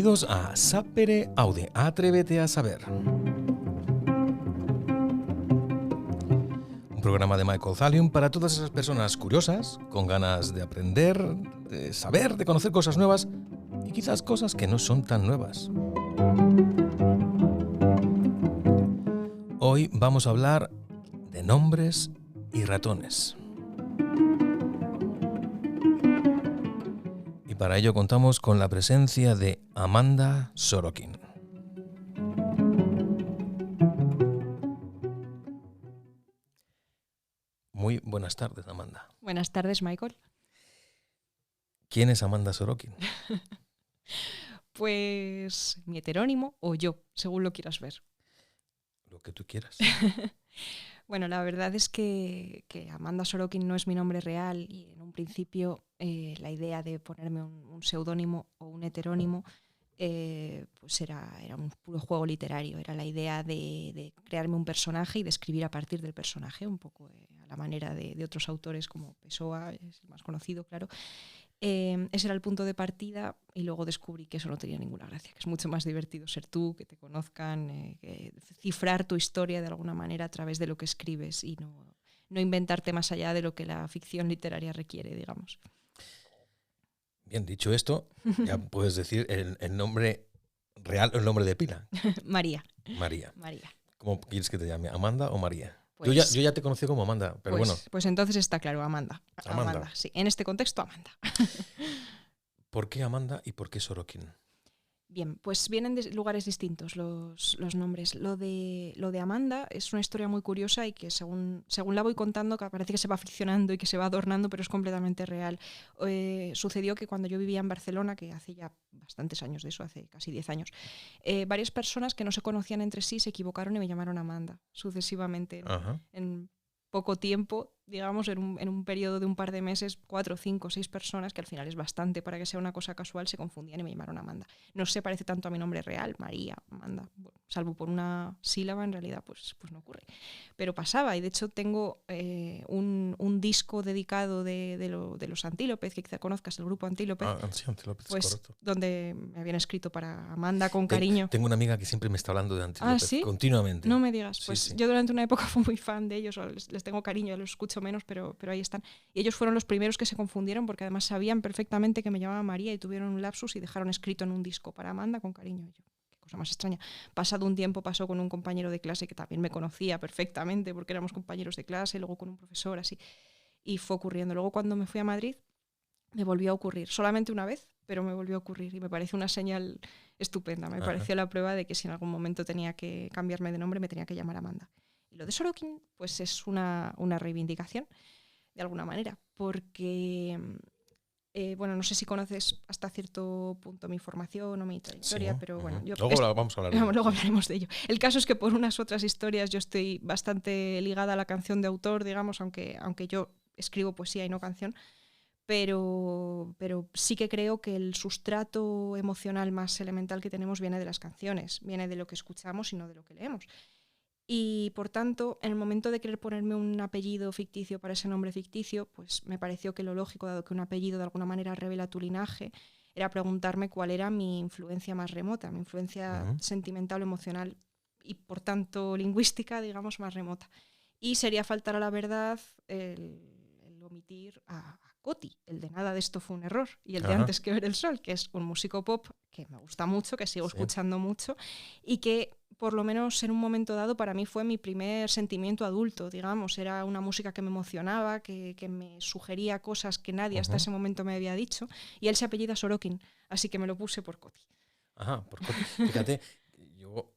Bienvenidos a Sapere Aude, Atrévete a Saber. Un programa de Michael Thallium para todas esas personas curiosas, con ganas de aprender, de saber, de conocer cosas nuevas y quizás cosas que no son tan nuevas. Hoy vamos a hablar de nombres y ratones. Y para ello contamos con la presencia de Amanda Sorokin. Muy buenas tardes, Amanda. Buenas tardes, Michael. ¿Quién es Amanda Sorokin? Pues mi heterónimo o yo, según lo quieras ver. Lo que tú quieras. Bueno, la verdad es que Amanda Sorokin no es mi nombre real y en un principio la idea de ponerme un seudónimo o un heterónimo pues era un puro juego literario. Era la idea de crearme un personaje y de escribir a partir del personaje, un poco a la manera de otros autores como Pessoa, es el más conocido, claro. Ese era el punto de partida y luego descubrí que eso no tenía ninguna gracia, que es mucho más divertido ser tú, que te conozcan, que cifrar tu historia de alguna manera a través de lo que escribes y no inventarte más allá de lo que la ficción literaria requiere, digamos. Bien, dicho esto, ya puedes decir el nombre real o el nombre de pila. María. María. María. ¿Cómo quieres que te llame? ¿Amanda o María? Pues, yo ya te conocí como Amanda, pero pues, bueno. Pues entonces está claro, Amanda. Amanda. Sí, en este contexto, Amanda. ¿Por qué Amanda y por qué Sorokin? Bien, pues vienen de lugares distintos los nombres. Lo de Amanda es una historia muy curiosa y que según la voy contando parece que se va ficcionando y que se va adornando, pero es completamente real. Sucedió que cuando yo vivía en Barcelona, que hace ya bastantes años de eso, hace casi 10 años, varias personas que no se conocían entre sí se equivocaron y me llamaron Amanda, sucesivamente. En poco tiempo, digamos, en un periodo de un par de meses, 4, 5, 6 personas, que al final es bastante para que sea una cosa casual, se confundían y me llamaron Amanda. No se parece tanto a mi nombre real, María, Amanda, bueno, salvo por una sílaba, en realidad pues no ocurre. Pero pasaba, y de hecho tengo un disco dedicado de los Antílopez, que quizá conozcas, el grupo Antílopez, Sí, Antílopez, pues, correcto. Donde me habían escrito para Amanda con cariño. Tengo una amiga que siempre me está hablando de Antílopez, ¿sí? Continuamente. No me digas, Sí, pues sí. Yo durante una época fui muy fan de ellos, les tengo cariño, los escucho menos, pero ahí están. Y ellos fueron los primeros que se confundieron porque además sabían perfectamente que me llamaba María y tuvieron un lapsus y dejaron escrito en un disco para Amanda con cariño. Yo, qué cosa más extraña. Pasado un tiempo pasó con un compañero de clase que también me conocía perfectamente porque éramos compañeros de clase, luego con un profesor, así. Y fue ocurriendo. Luego cuando me fui a Madrid me volvió a ocurrir, solamente una vez, pero me volvió a ocurrir y me parece una señal estupenda. Me pareció la prueba de que si en algún momento tenía que cambiarme de nombre me tenía que llamar Amanda. Y lo de Sorokin pues es una reivindicación de alguna manera, porque bueno, no sé si conoces hasta cierto punto mi formación o mi trayectoria, pero bueno, luego vamos a hablar de ello. Luego hablaremos de ello. El caso es que por unas otras historias yo estoy bastante ligada a la canción de autor, digamos, aunque yo escribo poesía y no canción. Pero sí que creo que el sustrato emocional más elemental que tenemos viene de las canciones, viene de lo que escuchamos y no de lo que leemos. Y por tanto, en el momento de querer ponerme un apellido ficticio para ese nombre ficticio, pues me pareció que lo lógico, dado que un apellido de alguna manera revela tu linaje, era preguntarme cuál era mi influencia más remota, mi influencia sentimental o emocional y por tanto lingüística, digamos, más remota. Y sería faltar a la verdad el omitir a Coti, el de Nada de esto fue un error, y el de Antes que ver el sol, que es un músico pop que me gusta mucho, que sigo escuchando mucho, y que por lo menos en un momento dado para mí fue mi primer sentimiento adulto, digamos. Era una música que me emocionaba, que me sugería cosas que nadie hasta ese momento me había dicho, y él se apellida Sorokin, así que me lo puse por Coti. Por Coti. Fíjate, yo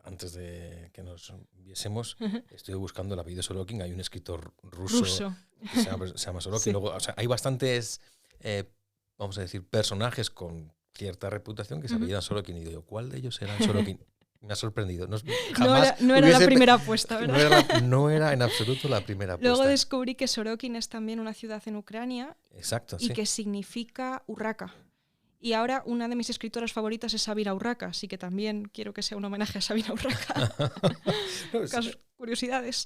antes de que nos viésemos, estoy buscando el apellido Sorokin. Hay un escritor ruso. Que se llama Sorokin. Sí. Luego, o sea, hay bastantes, vamos a decir, personajes con cierta reputación que se apellidan Sorokin. Y digo, ¿cuál de ellos eran Sorokin? Me ha sorprendido. No era la primera apuesta, ¿verdad? No era en absoluto la primera apuesta. Luego descubrí que Sorokin es también una ciudad en Ucrania. Exacto, y que significa urraca. Y ahora una de mis escritoras favoritas es Sabina Urraca, así que también quiero que sea un homenaje a Sabina Urraca. Curiosidades.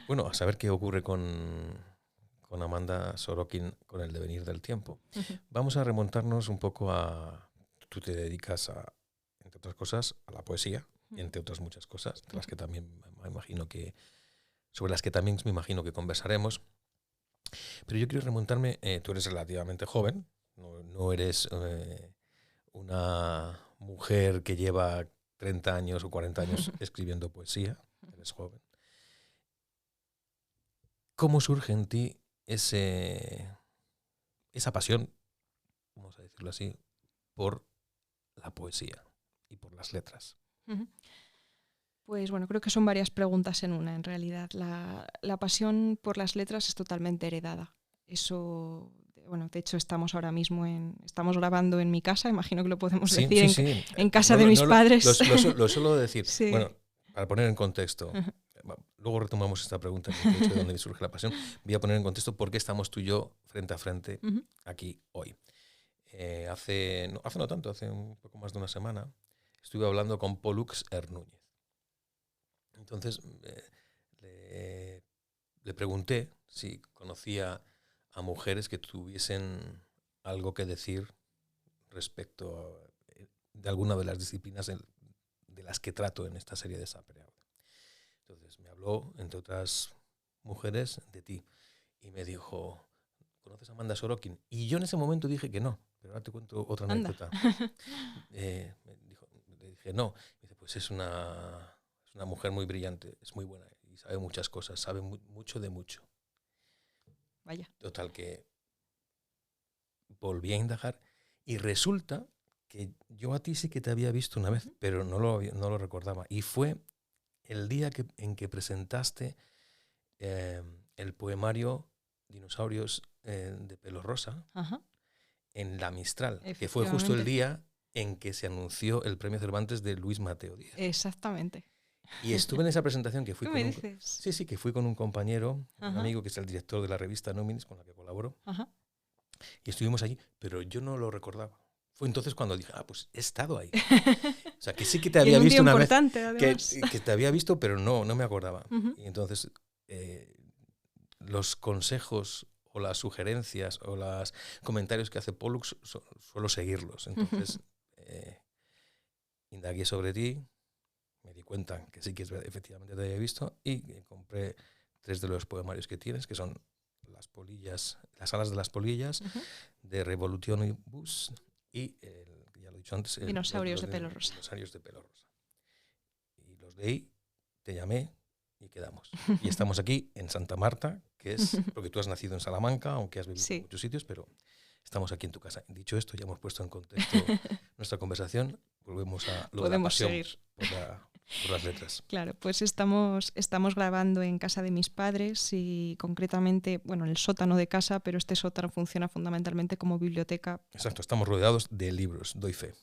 Bueno, a saber qué ocurre con Amanda Sorokin con el devenir del tiempo. Vamos a remontarnos un poco a tú te dedicas entre otras cosas, a la poesía, entre otras muchas cosas, de las que también me imagino que, sobre las que también me imagino que conversaremos. Pero yo quiero remontarme, tú eres relativamente joven, no eres una mujer que lleva 30 años o 40 años escribiendo poesía, eres joven. ¿Cómo surge en ti esa pasión, vamos a decirlo así, por la poesía y por las letras? Pues bueno, creo que son varias preguntas en una, en realidad. La pasión por las letras es totalmente heredada. Eso, bueno, de hecho estamos ahora mismo estamos grabando en mi casa, imagino que lo podemos decir en casa de mis padres. Lo suelo decir. Sí. Bueno, para poner en contexto, luego retomamos esta pregunta de dónde surge la pasión. Voy a poner en contexto por qué estamos tú y yo frente a frente aquí hoy. Hace no tanto, hace un poco más de una semana, estuve hablando con Pollux Núñez. Entonces le pregunté si conocía a mujeres que tuviesen algo que decir respecto de alguna de las disciplinas de las que trato en esta serie de Sapereaude. Entonces me habló, entre otras mujeres, de ti. Y me dijo, ¿conoces a Amanda Sorokin? Y yo en ese momento dije que no, pero ahora te cuento otra anécdota. Le dije no. Me dice, pues es una mujer muy brillante, es muy buena y sabe muchas cosas, sabe mucho de mucho. Vaya. Total, que volví a indagar y resulta que yo a ti sí que te había visto una vez, pero no lo recordaba. Y fue el día en que presentaste el poemario Dinosaurios de pelo rosa en la Mistral, que fue justo el día en que se anunció el premio Cervantes de Luis Mateo Díaz. Exactamente. Y estuve en esa presentación que fui ¿Qué me dices? que fui con un compañero, un amigo que es el director de la revista Nominis, con la que colaboro. Y estuvimos allí, pero yo no lo recordaba. Fue entonces cuando dije, pues he estado ahí. O sea, que sí que te había visto una vez. Que te había visto, pero no me acordaba. Y entonces los consejos o las sugerencias o los comentarios que hace Pollux suelo seguirlos. Entonces indagué sobre ti, me di cuenta que sí que efectivamente te había visto y compré 3 de los poemarios que tienes, que son Las alas de las polillas, de Revolutionibus y, ya lo he dicho antes, Dinosaurios de pelo rosa. Dinosaurios de pelo rosa. Y los leí, te llamé y quedamos. Y estamos aquí en Santa Marta, que es porque tú has nacido en Salamanca, aunque has vivido en muchos sitios, pero estamos aquí en tu casa. Dicho esto, ya hemos puesto en contexto nuestra conversación. Volvemos a lo de la pasión por las letras. Claro, pues estamos grabando en casa de mis padres y concretamente, bueno, en el sótano de casa, pero este sótano funciona fundamentalmente como biblioteca. Exacto, estamos rodeados de libros, doy fe.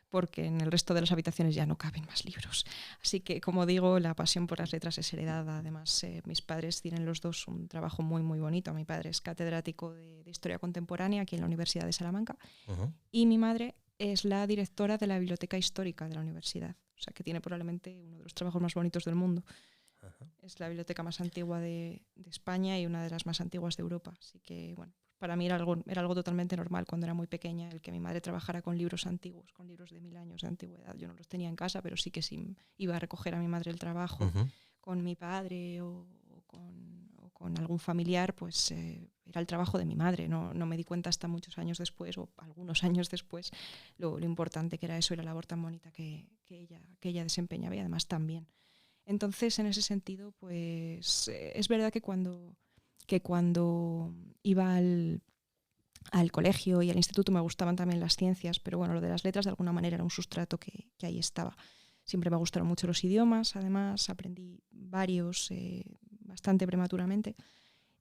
Porque en el resto de las habitaciones ya no caben más libros. Así que, como digo, la pasión por las letras es heredada. Además, mis padres tienen los dos un trabajo muy, muy bonito. Mi padre es catedrático de Historia Contemporánea aquí en la Universidad de Salamanca y mi madre es la directora de la Biblioteca Histórica de la universidad. O sea, que tiene probablemente uno de los trabajos más bonitos del mundo. Es la biblioteca más antigua de España y una de las más antiguas de Europa. Así que, bueno, para mí era algo totalmente normal cuando era muy pequeña el que mi madre trabajara con libros antiguos, con libros de 1000 años de antigüedad. Yo no los tenía en casa, pero sí que sí iba a recoger a mi madre el trabajo con mi padre o con algún familiar, pues era el trabajo de mi madre. No me di cuenta hasta muchos años después, o algunos años después, lo importante que era eso y la labor tan bonita que ella desempeñaba y además también. Entonces, en ese sentido, pues es verdad que cuando iba al colegio y al instituto me gustaban también las ciencias, pero bueno, lo de las letras de alguna manera era un sustrato que ahí estaba. Siempre me gustaron mucho los idiomas, además aprendí varios bastante prematuramente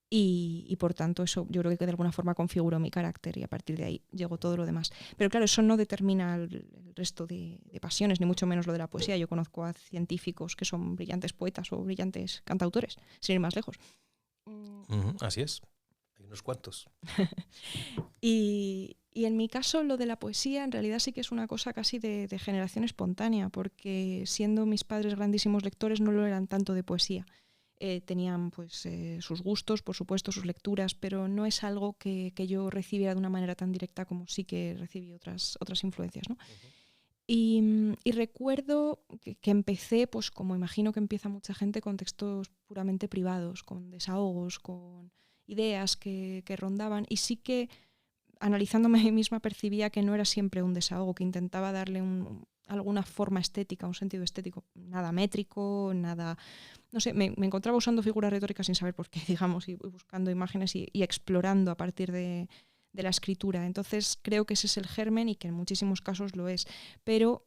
y por tanto eso yo creo que de alguna forma configuró mi carácter y a partir de ahí llegó todo lo demás. Pero claro, eso no determina el resto de pasiones, ni mucho menos lo de la poesía. Yo conozco a científicos que son brillantes poetas o brillantes cantautores, sin ir más lejos. Así es, hay unos cuantos. Y en mi caso lo de la poesía en realidad sí que es una cosa casi de generación espontánea, porque siendo mis padres grandísimos lectores no lo eran tanto de poesía. tenían pues sus gustos, por supuesto, sus lecturas, pero no es algo que yo recibiera de una manera tan directa como sí que recibí otras influencias, ¿no? Ujú. Y recuerdo que empecé, pues como imagino que empieza mucha gente, con textos puramente privados, con desahogos, con ideas que rondaban, y sí que analizándome a mí misma percibía que no era siempre un desahogo, que intentaba darle alguna forma estética, un sentido estético, nada métrico, nada, no sé, me encontraba usando figuras retóricas sin saber por qué, digamos, y buscando imágenes y explorando a partir de la escritura. Entonces creo que ese es el germen y que en muchísimos casos lo es, pero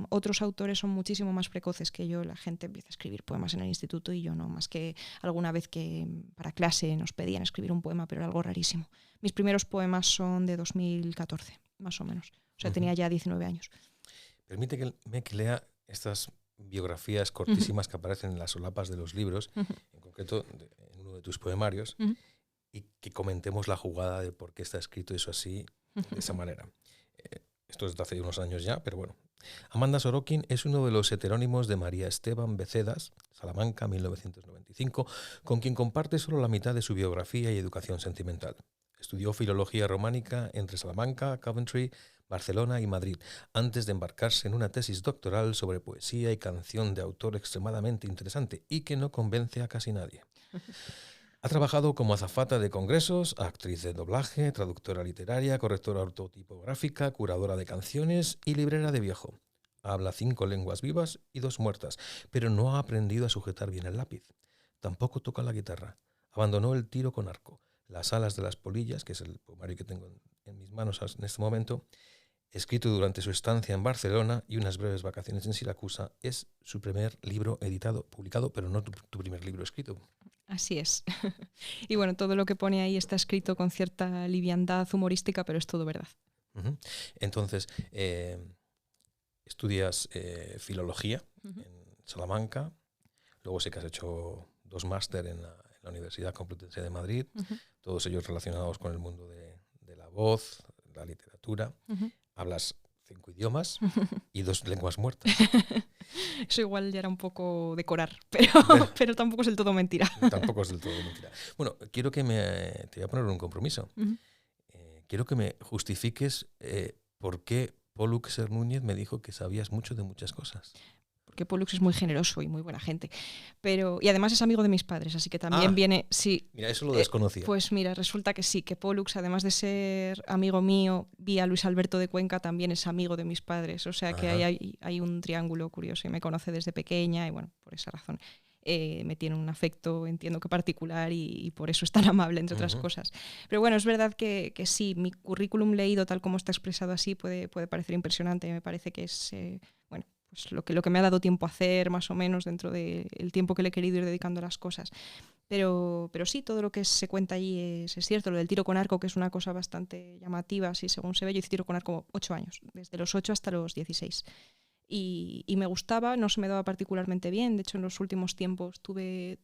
otros autores son muchísimo más precoces que yo. La gente empieza a escribir poemas en el instituto y yo no, más que alguna vez que para clase nos pedían escribir un poema, pero era algo rarísimo. Mis primeros poemas son de 2014, más o menos. O sea, tenía ya 19 años. Permíteme que lea estas biografías cortísimas que aparecen en las solapas de los libros, en concreto en uno de tus poemarios, y que comentemos la jugada de por qué está escrito eso así, de esa manera. Esto es de hace unos años ya, pero bueno. Amanda Sorokin es uno de los heterónimos de María Esteban Becedas, Salamanca, 1995, con quien comparte solo la mitad de su biografía y educación sentimental. Estudió filología románica entre Salamanca, Coventry, Barcelona y Madrid, antes de embarcarse en una tesis doctoral sobre poesía y canción de autor extremadamente interesante y que no convence a casi nadie. Ha trabajado como azafata de congresos, actriz de doblaje, traductora literaria, correctora ortotipográfica, curadora de canciones y librera de viejo. Habla 5 lenguas vivas y 2 muertas, pero no ha aprendido a sujetar bien el lápiz. Tampoco toca la guitarra. Abandonó el tiro con arco. Las alas de las polillas, que es el poemario que tengo en mis manos en este momento, escrito durante su estancia en Barcelona y unas breves vacaciones en Siracusa, es su primer libro editado, publicado, pero no tu primer libro escrito. Así es. Y bueno, todo lo que pone ahí está escrito con cierta liviandad humorística, pero es todo verdad. Uh-huh. Entonces, estudias filología en Salamanca, luego sé que has hecho 2 máster en la Universidad Complutense de Madrid, todos ellos relacionados con el mundo de la voz, la literatura. Hablas 5 idiomas y 2 lenguas muertas. Eso igual ya era un poco decorar, pero tampoco es del todo mentira. Tampoco es del todo mentira. Bueno, te voy a poner un compromiso. Quiero que me justifiques por qué Pollux Núñez me dijo que sabías mucho de muchas cosas. Porque Pollux es muy generoso y muy buena gente. Y además es amigo de mis padres, así que también viene... Sí, mira, eso lo desconocía. Pues mira, resulta que sí, que Pollux, además de ser amigo mío, vía Luis Alberto de Cuenca, también es amigo de mis padres. O sea que hay un triángulo curioso y me conoce desde pequeña y bueno, por esa razón me tiene un afecto, entiendo que particular y por eso es tan amable, entre otras cosas. Pero bueno, es verdad que sí, mi currículum leído tal como está expresado así puede parecer impresionante. Me parece que es... pues lo que me ha dado tiempo a hacer más o menos dentro del tiempo que le he querido ir dedicando a las cosas. Pero sí, todo lo que se cuenta allí es cierto. Lo del tiro con arco, que es una cosa bastante llamativa, así según se ve. Yo hice tiro con arco 8 años, desde los 8 hasta los 16. Y me gustaba, no se me daba particularmente bien. De hecho, en los últimos tiempos tuve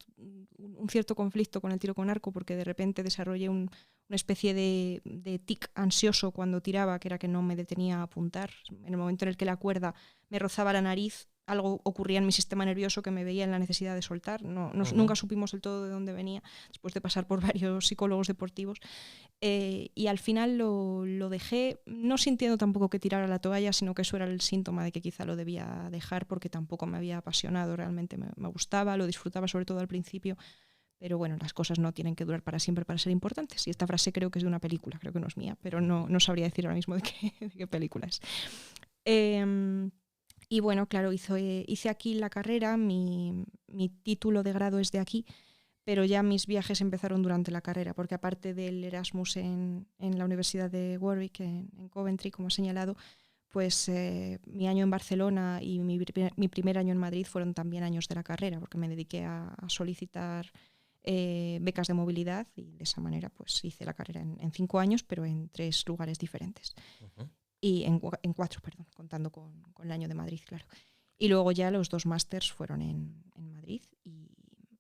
un cierto conflicto con el tiro con arco porque de repente desarrollé una especie de tic ansioso cuando tiraba, que era que no me detenía a apuntar. En el momento en el que la cuerda me rozaba la nariz, algo ocurría en mi sistema nervioso que me veía en la necesidad de soltar. Nunca supimos del todo de dónde venía, después de pasar por varios psicólogos deportivos. Y al final lo dejé, no sintiendo tampoco que tirara la toalla, sino que eso era el síntoma de que quizá lo debía dejar porque tampoco me había apasionado, realmente me gustaba, lo disfrutaba sobre todo al principio. Pero bueno, las cosas no tienen que durar para siempre para ser importantes. Y esta frase creo que es de una película, creo que no es mía, pero no sabría decir ahora mismo de qué película es. Y bueno, claro, hice aquí la carrera, mi título de grado es de aquí, pero ya mis viajes empezaron durante la carrera, porque aparte del Erasmus en la Universidad de Warwick, en Coventry, como he señalado, pues mi año en Barcelona y mi primer año en Madrid fueron también años de la carrera, porque me dediqué a solicitar becas de movilidad y de esa manera pues hice la carrera en 5 años, pero en 3 lugares diferentes. Y en 4, perdón, contando con el año de Madrid, claro. Y luego ya los 2 másters fueron en Madrid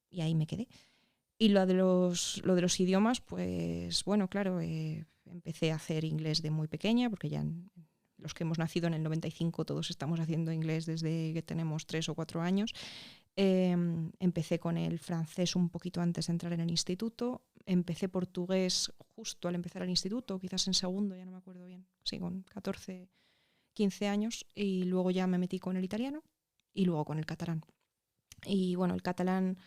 y ahí me quedé. Y lo de los idiomas, pues bueno, claro, empecé a hacer inglés de muy pequeña, porque ya los que hemos nacido en el 95 todos estamos haciendo inglés desde que tenemos 3 o 4 años. Empecé con el francés un poquito antes de entrar en el instituto. Empecé portugués justo al empezar el instituto, quizás en segundo, ya no me acuerdo bien. Sí, con 14, 15 años. Y luego ya me metí con el italiano y luego con el catalán. Y bueno, el catalán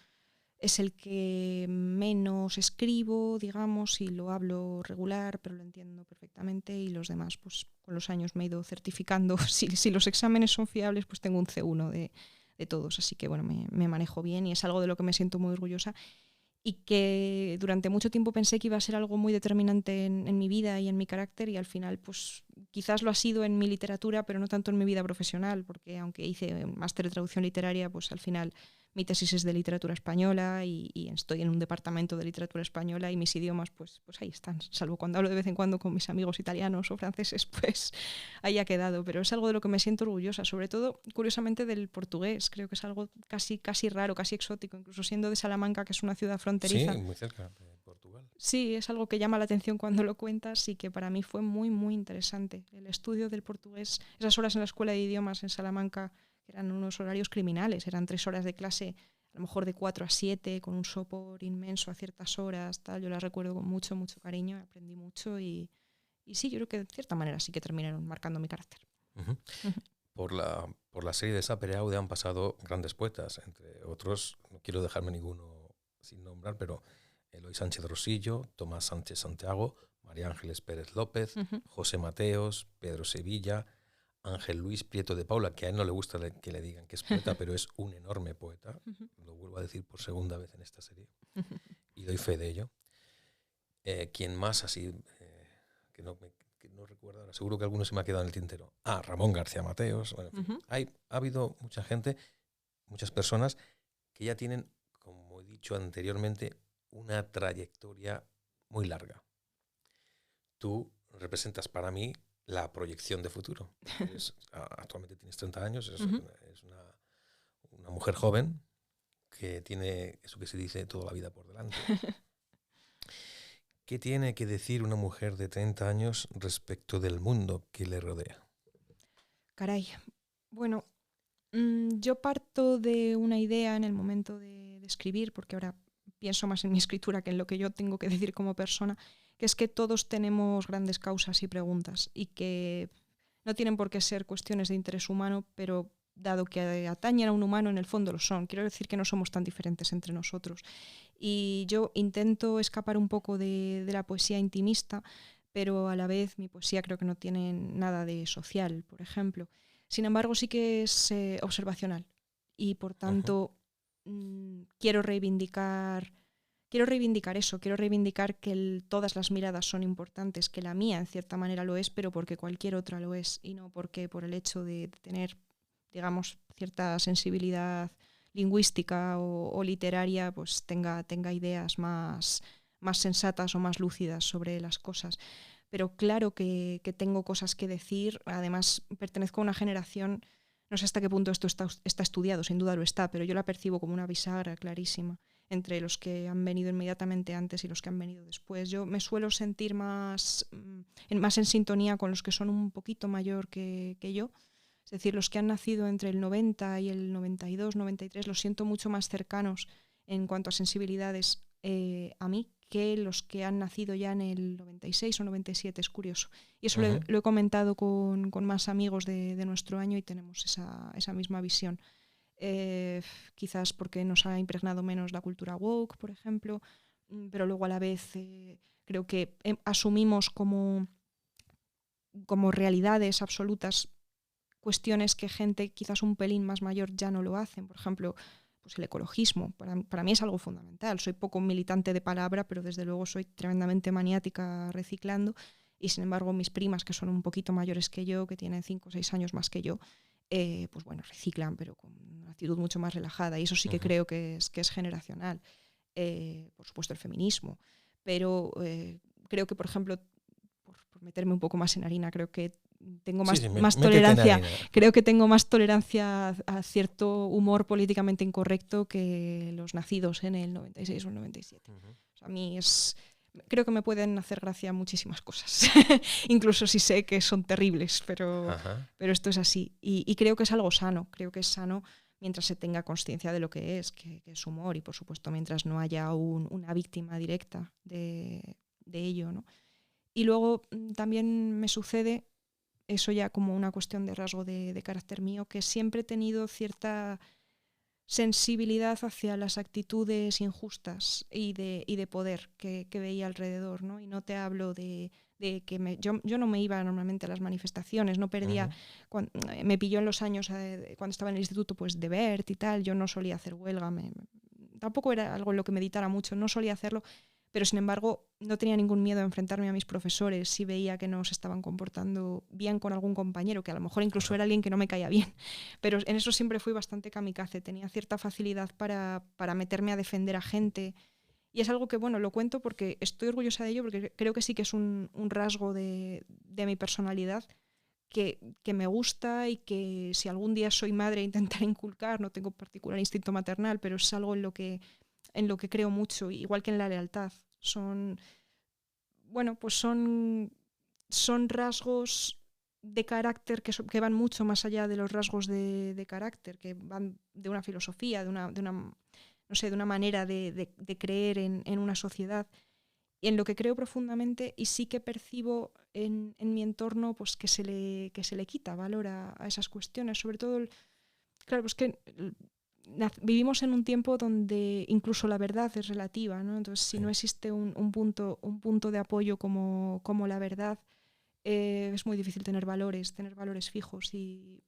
es el que menos escribo, digamos, y lo hablo regular, pero lo entiendo perfectamente. Y los demás, pues con los años me he ido certificando. Si los exámenes son fiables, pues tengo un C1 de todos. Así que bueno, me manejo bien y es algo de lo que me siento muy orgullosa. Y que durante mucho tiempo pensé que iba a ser algo muy determinante en mi vida y en mi carácter, y al final pues quizás lo ha sido en mi literatura, pero no tanto en mi vida profesional, porque aunque hice un máster de traducción literaria, pues al final mi tesis es de literatura española y estoy en un departamento de literatura española y mis idiomas pues ahí están, salvo cuando hablo de vez en cuando con mis amigos italianos o franceses, pues ahí ha quedado, pero es algo de lo que me siento orgullosa, sobre todo curiosamente del portugués. Creo que es algo casi raro, casi exótico, incluso siendo de Salamanca, que es una ciudad fronteriza. Sí, muy cerca de Portugal. Sí, es algo que llama la atención cuando lo cuentas y que para mí fue muy, muy interesante. El estudio del portugués, esas horas en la escuela de idiomas en Salamanca, eran unos horarios criminales, eran 3 horas de clase, a lo mejor de 4 a 7, con un sopor inmenso a ciertas horas, tal. Yo las recuerdo con mucho, mucho cariño, aprendí mucho y sí, yo creo que de cierta manera sí que terminaron marcando mi carácter. Uh-huh. Por la serie de Sapere Aude han pasado grandes poetas, entre otros, no quiero dejarme ninguno sin nombrar, pero Eloy Sánchez Rosillo, Tomás Sánchez Santiago, María Ángeles Pérez López, José Mateos, Pedro Sevilla, Ángel Luis Prieto de Paula, que a él no le gusta que le digan que es poeta, pero es un enorme poeta, lo vuelvo a decir por segunda vez en esta serie, y doy fe de ello. ¿Quién más así? Que no recuerdo ahora, seguro que alguno se me ha quedado en el tintero. Ramón García Mateos. Bueno, en fin, ha habido mucha gente, muchas personas que ya tienen, como he dicho anteriormente, una trayectoria muy larga. Tú representas para mí la proyección de futuro. Actualmente tienes 30 años, es una mujer joven que tiene eso que se dice toda la vida por delante. ¿Qué tiene que decir una mujer de 30 años respecto del mundo que le rodea? Caray, bueno, yo parto de una idea en el momento de escribir, porque ahora pienso más en mi escritura que en lo que yo tengo que decir como persona, que es que todos tenemos grandes causas y preguntas y que no tienen por qué ser cuestiones de interés humano, pero dado que atañen a un humano, en el fondo lo son. Quiero decir que no somos tan diferentes entre nosotros. Y yo intento escapar un poco de la poesía intimista, pero a la vez mi poesía creo que no tiene nada de social, por ejemplo. Sin embargo, sí que es observacional y, por tanto, quiero reivindicar eso, quiero reivindicar que todas las miradas son importantes, que la mía en cierta manera lo es, pero porque cualquier otra lo es, y no porque por el hecho de tener, digamos, cierta sensibilidad lingüística o literaria, pues tenga ideas más sensatas o más lúcidas sobre las cosas. Pero claro que tengo cosas que decir. Además, pertenezco a una generación, no sé hasta qué punto esto está estudiado, sin duda lo está, pero yo la percibo como una bisagra clarísima entre los que han venido inmediatamente antes y los que han venido después. Yo me suelo sentir más en sintonía con los que son un poquito mayor que yo. Es decir, los que han nacido entre el 90 y el 92, 93, los siento mucho más cercanos en cuanto a sensibilidades a mí que los que han nacido ya en el 96 o 97, es curioso. Y eso lo he comentado con más amigos de nuestro año y tenemos esa misma visión. Quizás porque nos ha impregnado menos la cultura woke, por ejemplo, pero luego a la vez creo que asumimos como realidades absolutas cuestiones que gente quizás un pelín más mayor ya no lo hacen. Por ejemplo, pues el ecologismo. Para mí es algo fundamental. Soy poco militante de palabra, pero desde luego soy tremendamente maniática reciclando, y sin embargo mis primas, que son un poquito mayores que yo, que tienen 5 o 6 años más que yo, pues bueno, reciclan, pero con una actitud mucho más relajada, y eso sí que creo que es generacional. Por supuesto el feminismo, pero creo que, por ejemplo, por meterme un poco más en harina, creo que tengo más tolerancia. Creo que tengo más tolerancia a cierto humor políticamente incorrecto que los nacidos en el 96 o el 97. O sea, a mí creo que me pueden hacer gracia muchísimas cosas, incluso si sé que son terribles, pero esto es así. Y creo que es algo sano. Creo que es sano mientras se tenga consciencia de lo que es humor y, por supuesto, mientras no haya una víctima directa de ello, ¿no? Y luego también me sucede, eso ya como una cuestión de rasgo de carácter mío, que siempre he tenido cierta sensibilidad hacia las actitudes injustas y de poder que veía alrededor, ¿no? Y no te hablo de que yo no me iba normalmente a las manifestaciones, no perdía, me pilló en los años cuando estaba en el instituto, pues de Bert y tal, yo no solía hacer huelga, tampoco era algo en lo que meditara mucho, no solía hacerlo, pero sin embargo no tenía ningún miedo a enfrentarme a mis profesores si veía que no se estaban comportando bien con algún compañero, que a lo mejor incluso era alguien que no me caía bien, pero en eso siempre fui bastante kamikaze, tenía cierta facilidad para meterme a defender a gente. Y es algo que, bueno, lo cuento porque estoy orgullosa de ello, porque creo que sí que es un rasgo de mi personalidad que me gusta y que si algún día soy madre intentaré inculcar. No tengo particular instinto maternal, pero es algo en lo que creo mucho, igual que en la lealtad. Pues son rasgos de carácter que van mucho más allá de los rasgos de carácter, que van de una filosofía, de una manera de creer en una sociedad, y en lo que creo profundamente, y sí que percibo en mi entorno pues que se le quita valor a esas cuestiones, sobre todo, claro, pues que vivimos en un tiempo donde incluso la verdad es relativa, ¿no? Entonces, si no existe un punto de apoyo como la verdad, es muy difícil tener valores fijos, y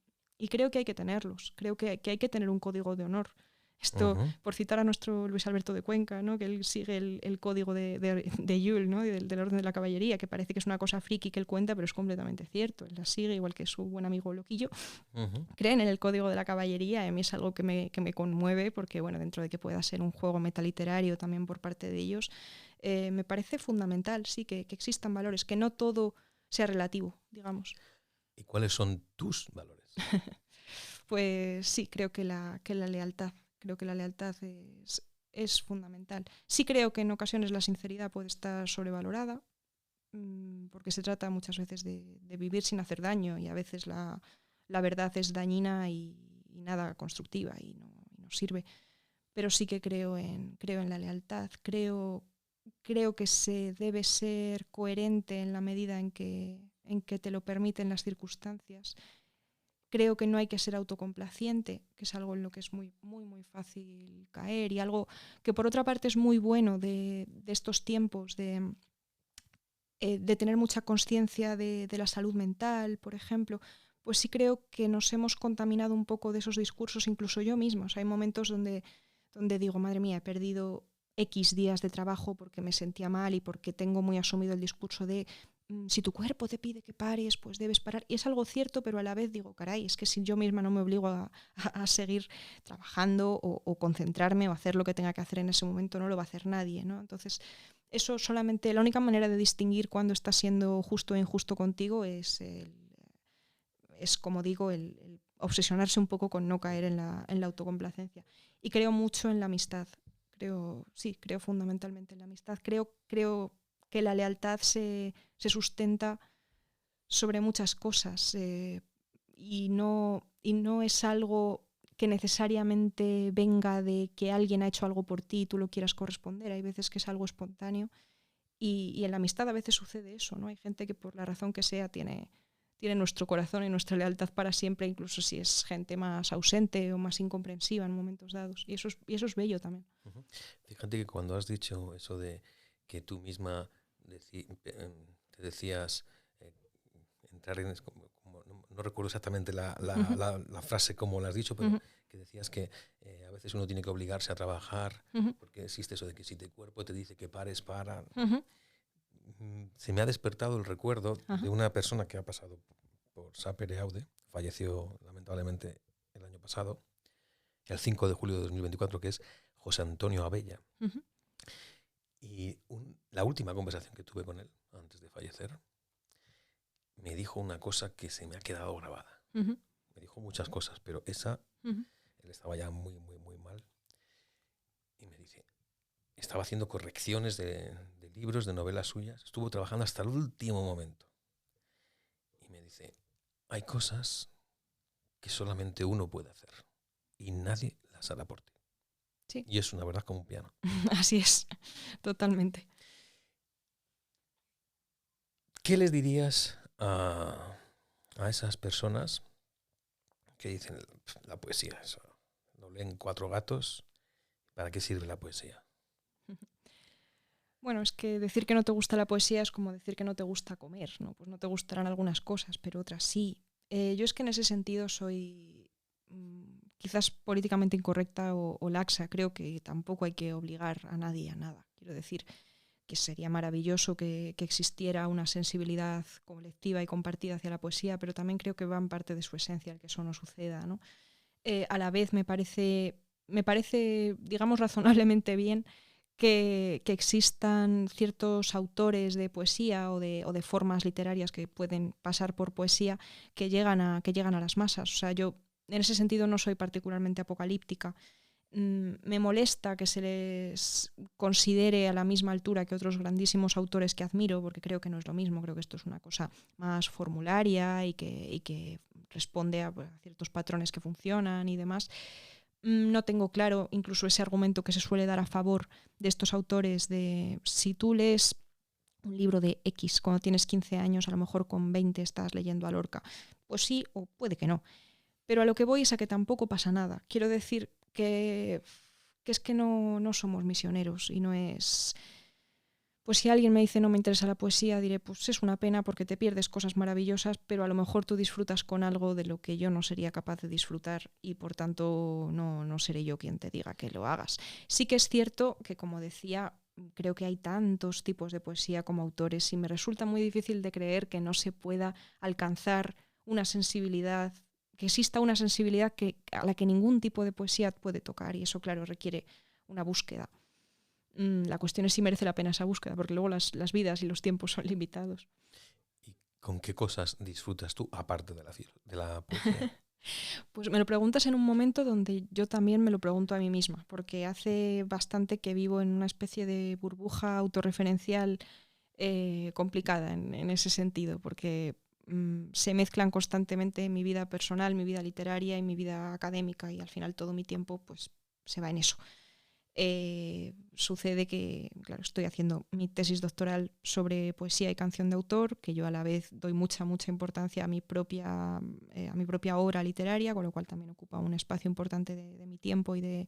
creo que hay que tenerlos. Creo que hay que tener un código de honor. Esto, por citar a nuestro Luis Alberto de Cuenca, ¿no? Que él sigue el código de Yule, ¿no? del orden de la caballería, que parece que es una cosa friki que él cuenta, pero es completamente cierto. Él la sigue, igual que su buen amigo Loquillo. Creen en el código de la caballería. A mí es algo que me conmueve, porque, bueno, dentro de que pueda ser un juego metaliterario también por parte de ellos, me parece fundamental, sí, que existan valores, que no todo sea relativo, digamos. ¿Y cuáles son tus valores? Pues sí, creo que la lealtad. Creo que la lealtad es fundamental. Sí creo que en ocasiones la sinceridad puede estar sobrevalorada, porque se trata muchas veces de vivir sin hacer daño, y a veces la verdad es dañina y nada constructiva y no sirve. Pero sí que creo en la lealtad. Creo que se debe ser coherente en la medida en que te lo permiten las circunstancias. Creo que no hay que ser autocomplaciente, que es algo en lo que es muy, muy, muy fácil caer, y algo que por otra parte es muy bueno de estos tiempos, de tener mucha conciencia de la salud mental, por ejemplo. Pues sí creo que nos hemos contaminado un poco de esos discursos, incluso yo misma. O sea, hay momentos donde digo, madre mía, he perdido X días de trabajo porque me sentía mal y porque tengo muy asumido el discurso de si tu cuerpo te pide que pares, pues debes parar. Y es algo cierto, pero a la vez digo, caray, es que si yo misma no me obligo a seguir trabajando o concentrarme o hacer lo que tenga que hacer en ese momento, no lo va a hacer nadie, ¿no? Entonces, eso solamente, la única manera de distinguir cuando estás siendo justo o injusto contigo es como digo, el obsesionarse un poco con no caer en la autocomplacencia. Y creo mucho en la amistad. Creo fundamentalmente en la amistad. Creo que la lealtad se sustenta sobre muchas cosas, y no es algo que necesariamente venga de que alguien ha hecho algo por ti y tú lo quieras corresponder. Hay veces que es algo espontáneo, y en la amistad a veces sucede eso, ¿no? Hay gente que por la razón que sea tiene nuestro corazón y nuestra lealtad para siempre, incluso si es gente más ausente o más incomprensiva en momentos dados. Y eso es bello también. Fíjate que cuando has dicho eso de que tú misma te decías entrar en... no recuerdo exactamente la frase como la has dicho, pero que decías que a veces uno tiene que obligarse a trabajar, porque existe eso de que si tu cuerpo te dice que pares, para... Se me ha despertado el recuerdo de una persona que ha pasado por Sapere Aude, falleció lamentablemente el año pasado, el 5 de julio de 2024, que es José Antonio Abella. Y la última conversación que tuve con él, antes de fallecer, me dijo una cosa que se me ha quedado grabada. Me dijo muchas cosas, pero esa, él estaba ya muy, muy, muy mal, y me dice, estaba haciendo correcciones de libros, de novelas suyas, estuvo trabajando hasta el último momento. Y me dice, hay cosas que solamente uno puede hacer. y nadie las hará por ti. Sí. Y es una verdad como un piano. Así es, totalmente. ¿Qué les dirías a esas personas que dicen la poesía? Eso, lo leen 4 gatos. ¿Para qué sirve la poesía? Bueno, es que decir que no te gusta la poesía es como decir que no te gusta comer, ¿no? Pues no te gustarán algunas cosas, pero otras sí. Yo es que en ese sentido soy quizás políticamente incorrecta o laxa. Creo que tampoco hay que obligar a nadie a nada. Quiero decir que sería maravilloso que existiera una sensibilidad colectiva y compartida hacia la poesía, pero también creo que va en parte de su esencia el que eso no suceda, ¿no? A la vez me parece, digamos, razonablemente bien que existan ciertos autores de poesía o de formas literarias que pueden pasar por poesía que llegan a las masas. O sea, yo en ese sentido no soy particularmente apocalíptica. Me molesta que se les considere a la misma altura que otros grandísimos autores que admiro, porque creo que no es lo mismo. Creo que esto es una cosa más formularia y que responde a ciertos patrones que funcionan y demás. No tengo claro incluso ese argumento que se suele dar a favor de estos autores de si tú lees un libro de X cuando tienes 15 años, a lo mejor con 20 estás leyendo a Lorca. Pues sí, o puede que no. Pero a lo que voy es a que tampoco pasa nada. Quiero decir que es que no somos misioneros y no es... Pues si alguien me dice no me interesa la poesía, diré pues es una pena porque te pierdes cosas maravillosas, pero a lo mejor tú disfrutas con algo de lo que yo no sería capaz de disfrutar y por tanto no seré yo quien te diga que lo hagas. Sí que es cierto que, como decía, creo que hay tantos tipos de poesía como autores y me resulta muy difícil de creer que no se pueda alcanzar una sensibilidad, que exista una sensibilidad a la que ningún tipo de poesía puede tocar y eso, claro, requiere una búsqueda. La cuestión es si merece la pena esa búsqueda, porque luego las vidas y los tiempos son limitados. ¿Y con qué cosas disfrutas tú, aparte de la poesía? Pues me lo preguntas en un momento donde yo también me lo pregunto a mí misma, porque hace bastante que vivo en una especie de burbuja autorreferencial complicada en ese sentido, porque se mezclan constantemente mi vida personal, mi vida literaria y mi vida académica, y al final todo mi tiempo pues se va en eso. Sucede que, claro, estoy haciendo mi tesis doctoral sobre poesía y canción de autor, que yo a la vez doy mucha importancia a mi propia obra literaria, con lo cual también ocupa un espacio importante de mi tiempo y de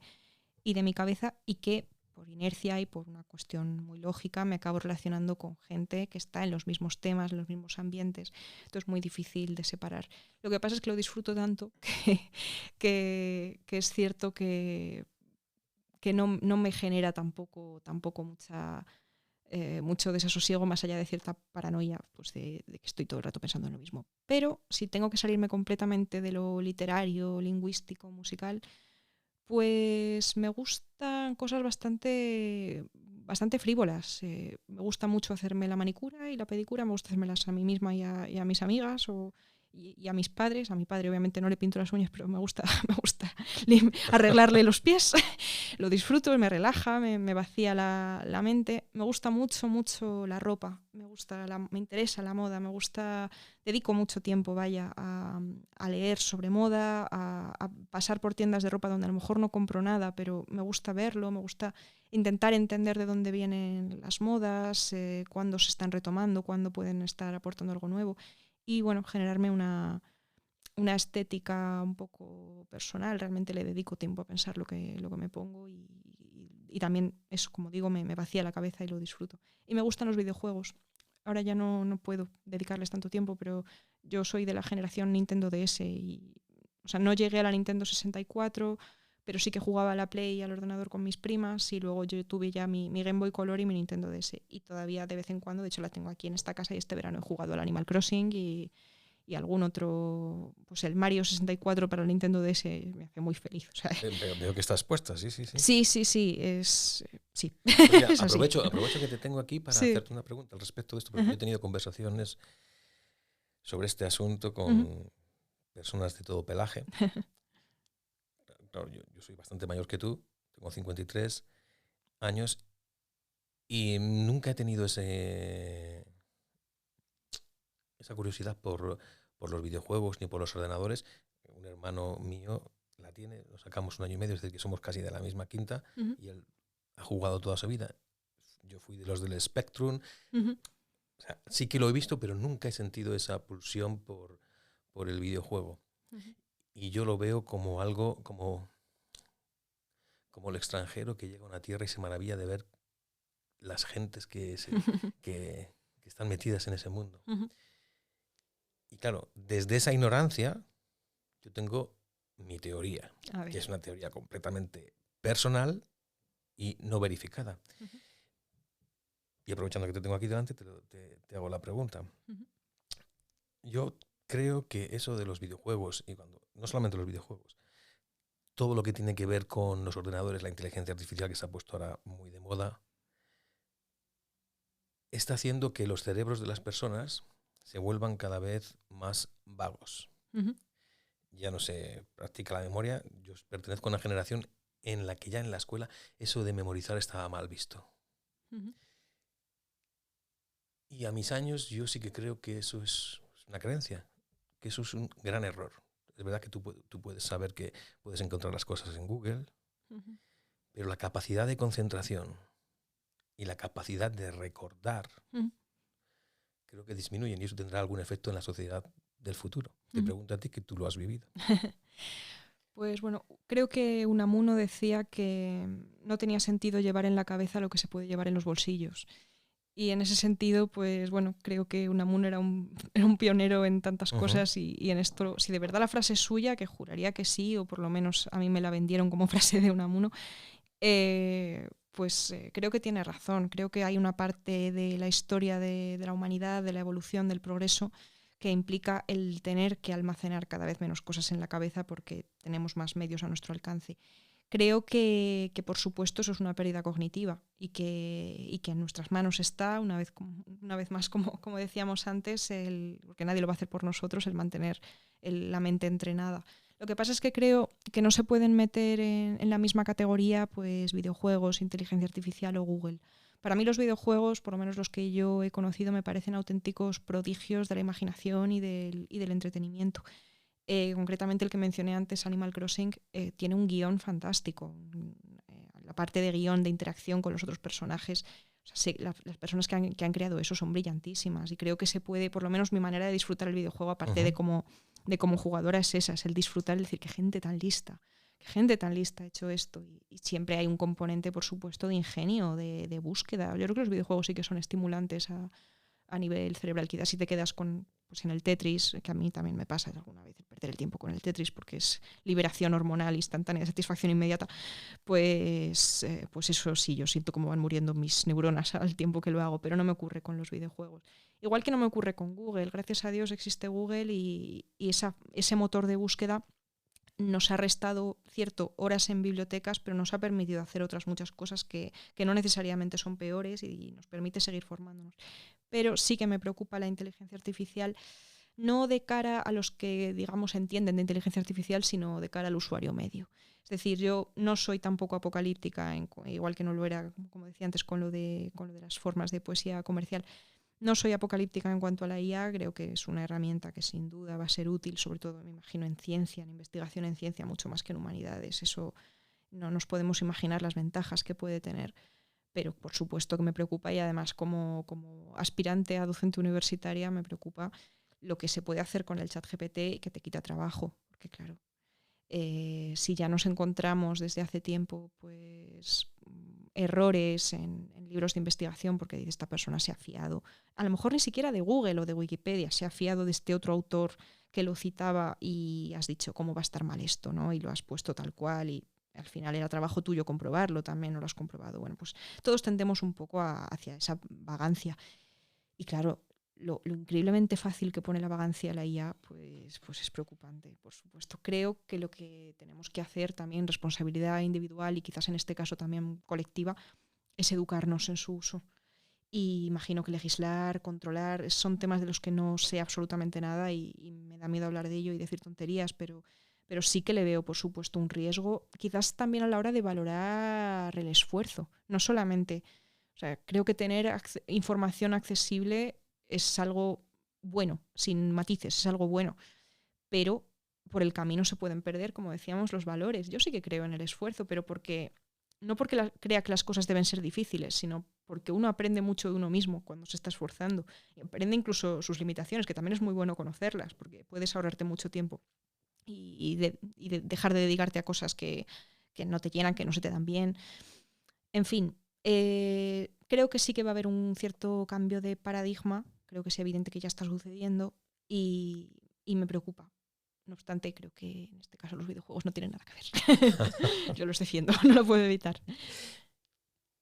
mi cabeza, y que por inercia y por una cuestión muy lógica me acabo relacionando con gente que está en los mismos temas, en los mismos ambientes. Esto es muy difícil de separar. Lo que pasa es que lo disfruto tanto que es cierto que no me genera tampoco mucho desasosiego, más allá de cierta paranoia pues de que estoy todo el rato pensando en lo mismo. Pero si tengo que salirme completamente de lo literario, lingüístico, musical, pues me gustan cosas bastante frívolas. Me gusta mucho hacerme la manicura y la pedicura, me gusta hacérmelas a mí misma y a mis amigas y a mis padres. A mi padre obviamente no le pinto las uñas, pero me gusta arreglarle los pies. Lo disfruto, me relaja, me vacía la mente. Me gusta mucho la ropa, me interesa la moda, dedico mucho tiempo, a leer sobre moda, a pasar por tiendas de ropa donde a lo mejor no compro nada, pero me gusta verlo, me gusta intentar entender de dónde vienen las modas, cuándo se están retomando, cuándo pueden estar aportando algo nuevo. Y bueno, generarme una estética un poco personal. Realmente le dedico tiempo a pensar lo que me pongo y también eso, como digo, me vacía la cabeza y lo disfruto. Y me gustan los videojuegos. Ahora ya no puedo dedicarles tanto tiempo, pero yo soy de la generación Nintendo DS o sea, no llegué a la Nintendo 64, pero sí que jugaba a la Play y al ordenador con mis primas, y luego yo tuve ya mi Game Boy Color y mi Nintendo DS. Y todavía de vez en cuando, de hecho la tengo aquí en esta casa, y este verano he jugado al Animal Crossing y algún otro, pues el Mario 64 para el Nintendo DS me hace muy feliz. O sea, Veo que estás puesta, sí. sí, sí. Pues mira, Es así. aprovecho que te tengo aquí para Sí. hacerte una pregunta al respecto de esto, porque yo he tenido conversaciones sobre este asunto con personas de todo pelaje. Claro, yo soy bastante mayor que tú, tengo 53 años y nunca he tenido esa curiosidad por los videojuegos ni por los ordenadores. Un hermano mío, la tiene, lo sacamos 1 año y medio, es decir, que somos casi de la misma quinta, Ujú. y él ha jugado toda su vida. Yo fui de los del Spectrum. Ujú. O sea, sí que lo he visto, pero nunca he sentido esa pulsión por el videojuego. Ujú. Y yo lo veo como algo, como el extranjero que llega a una tierra y se maravilla de ver las gentes que están metidas en ese mundo. Ujú. Y claro, desde esa ignorancia, yo tengo mi teoría, A que ver. es una teoría completamente personal y no verificada. Ujú. Y aprovechando que te tengo aquí delante, te hago la pregunta. Ujú. Yo creo que eso de los videojuegos, y no solamente los videojuegos, todo lo que tiene que ver con los ordenadores, la inteligencia artificial que se ha puesto ahora muy de moda, está haciendo que los cerebros de las personas se vuelvan cada vez más vagos. Ujú. Ya no se practica la memoria. Yo pertenezco a una generación en la que ya en la escuela eso de memorizar estaba mal visto. Ujú. Y a mis años yo sí que creo que eso es una creencia, que eso es un gran error. Es verdad que tú puedes saber que puedes encontrar las cosas en Google, Ujú. pero la capacidad de concentración y la capacidad de recordar Ujú. creo que disminuyen, y eso tendrá algún efecto en la sociedad del futuro. Te Ujú. pregunto a ti, que tú lo has vivido. Pues bueno, creo que Unamuno decía que no tenía sentido llevar en la cabeza lo que se puede llevar en los bolsillos. Y en ese sentido, pues bueno, creo que Unamuno era era un pionero en tantas Ujú. cosas y en esto, si de verdad la frase es suya, que juraría que sí, o por lo menos a mí me la vendieron como frase de Unamuno, pues creo que tiene razón. Creo que hay una parte de la historia de la humanidad, de la evolución, del progreso, que implica el tener que almacenar cada vez menos cosas en la cabeza porque tenemos más medios a nuestro alcance. Creo que por supuesto eso es una pérdida cognitiva y que en nuestras manos está, una vez más, como decíamos antes, porque nadie lo va a hacer por nosotros, el mantener la mente entrenada. Lo que pasa es que creo que no se pueden meter en la misma categoría pues videojuegos, inteligencia artificial o Google. Para mí los videojuegos, por lo menos los que yo he conocido, me parecen auténticos prodigios de la imaginación y del entretenimiento. Concretamente el que mencioné antes, Animal Crossing, tiene un guión fantástico. La parte de guión, de interacción con los otros personajes, o sea, las personas que han creado eso son brillantísimas y creo que se puede, por lo menos mi manera de disfrutar el videojuego, aparte Uh-huh. de como jugadora, es esa, es el disfrutar, el decir, qué gente tan lista. Qué gente tan lista ha hecho esto. Y siempre hay un componente, por supuesto, de ingenio, de búsqueda. Yo creo que los videojuegos sí que son estimulantes a nivel cerebral. Quizás si te quedas pues en el Tetris, que a mí también me pasa alguna vez perder el tiempo con el Tetris porque es liberación hormonal instantánea, satisfacción inmediata, pues eso sí, yo siento cómo van muriendo mis neuronas al tiempo que lo hago, pero no me ocurre con los videojuegos. Igual que no me ocurre con Google. Gracias a Dios existe Google y ese motor de búsqueda nos ha restado, cierto, horas en bibliotecas, pero nos ha permitido hacer otras muchas cosas que no necesariamente son peores y nos permite seguir formándonos. Pero sí que me preocupa la inteligencia artificial, no de cara a los que, digamos, entienden de inteligencia artificial, sino de cara al usuario medio. Es decir, yo no soy tampoco apocalíptica, igual que no lo era, como decía antes, con lo de las formas de poesía comercial. No soy apocalíptica en cuanto a la IA, creo que es una herramienta que sin duda va a ser útil, sobre todo, me imagino, en ciencia, en investigación en ciencia, mucho más que en humanidades. Eso no nos podemos imaginar las ventajas que puede tener, pero por supuesto que me preocupa y además como aspirante a docente universitaria me preocupa lo que se puede hacer con el ChatGPT que te quita trabajo, porque claro, si ya nos encontramos desde hace tiempo pues errores en libros de investigación porque dice esta persona se ha fiado, a lo mejor ni siquiera de Google o de Wikipedia, se ha fiado de este otro autor que lo citaba y has dicho cómo va a estar mal esto, ¿no? Y lo has puesto tal cual y al final era trabajo tuyo comprobarlo, también no lo has comprobado. Bueno, pues todos tendemos un poco hacia esa vagancia. Y claro, lo increíblemente fácil que pone la vagancia la IA, pues es preocupante, por supuesto. Creo que lo que tenemos que hacer también, responsabilidad individual y quizás en este caso también colectiva, es educarnos en su uso. Y imagino que legislar, controlar, son temas de los que no sé absolutamente nada y me da miedo hablar de ello y decir tonterías, pero sí que le veo, por supuesto, un riesgo, quizás también a la hora de valorar el esfuerzo, no solamente, o sea, creo que tener información accesible es algo bueno, sin matices, es algo bueno, pero por el camino se pueden perder, como decíamos, los valores. Yo sí que creo en el esfuerzo, pero no porque crea que las cosas deben ser difíciles, sino porque uno aprende mucho de uno mismo cuando se está esforzando. Y aprende incluso sus limitaciones, que también es muy bueno conocerlas, porque puedes ahorrarte mucho tiempo y dejar de dedicarte a cosas que no te llenan, que no se te dan bien. En fin, creo que sí que va a haber un cierto cambio de paradigma. Creo que es evidente que ya está sucediendo y me preocupa. No obstante, creo que en este caso los videojuegos no tienen nada que ver. Yo los defiendo, no lo puedo evitar.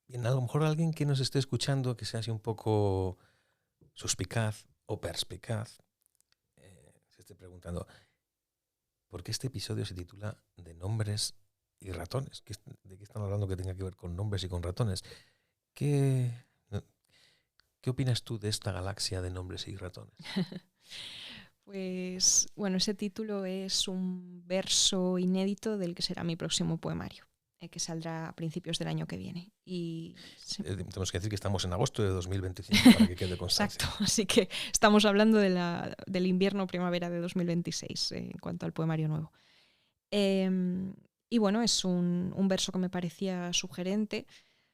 Bien, a lo mejor alguien que nos esté escuchando, que sea así un poco suspicaz o perspicaz, se esté preguntando, ¿por qué este episodio se titula De nombres y ratones? ¿De qué están hablando que tenga que ver con nombres y con ratones? ¿Qué opinas tú de esta galaxia de nombres y ratones? Pues bueno, ese título es un verso inédito del que será mi próximo poemario, que saldrá a principios del año que viene. Y tenemos que decir que estamos en agosto de 2025 para que quede constancia. Exacto, así que estamos hablando del invierno-primavera de 2026 en cuanto al poemario nuevo. Y bueno, es un verso que me parecía sugerente,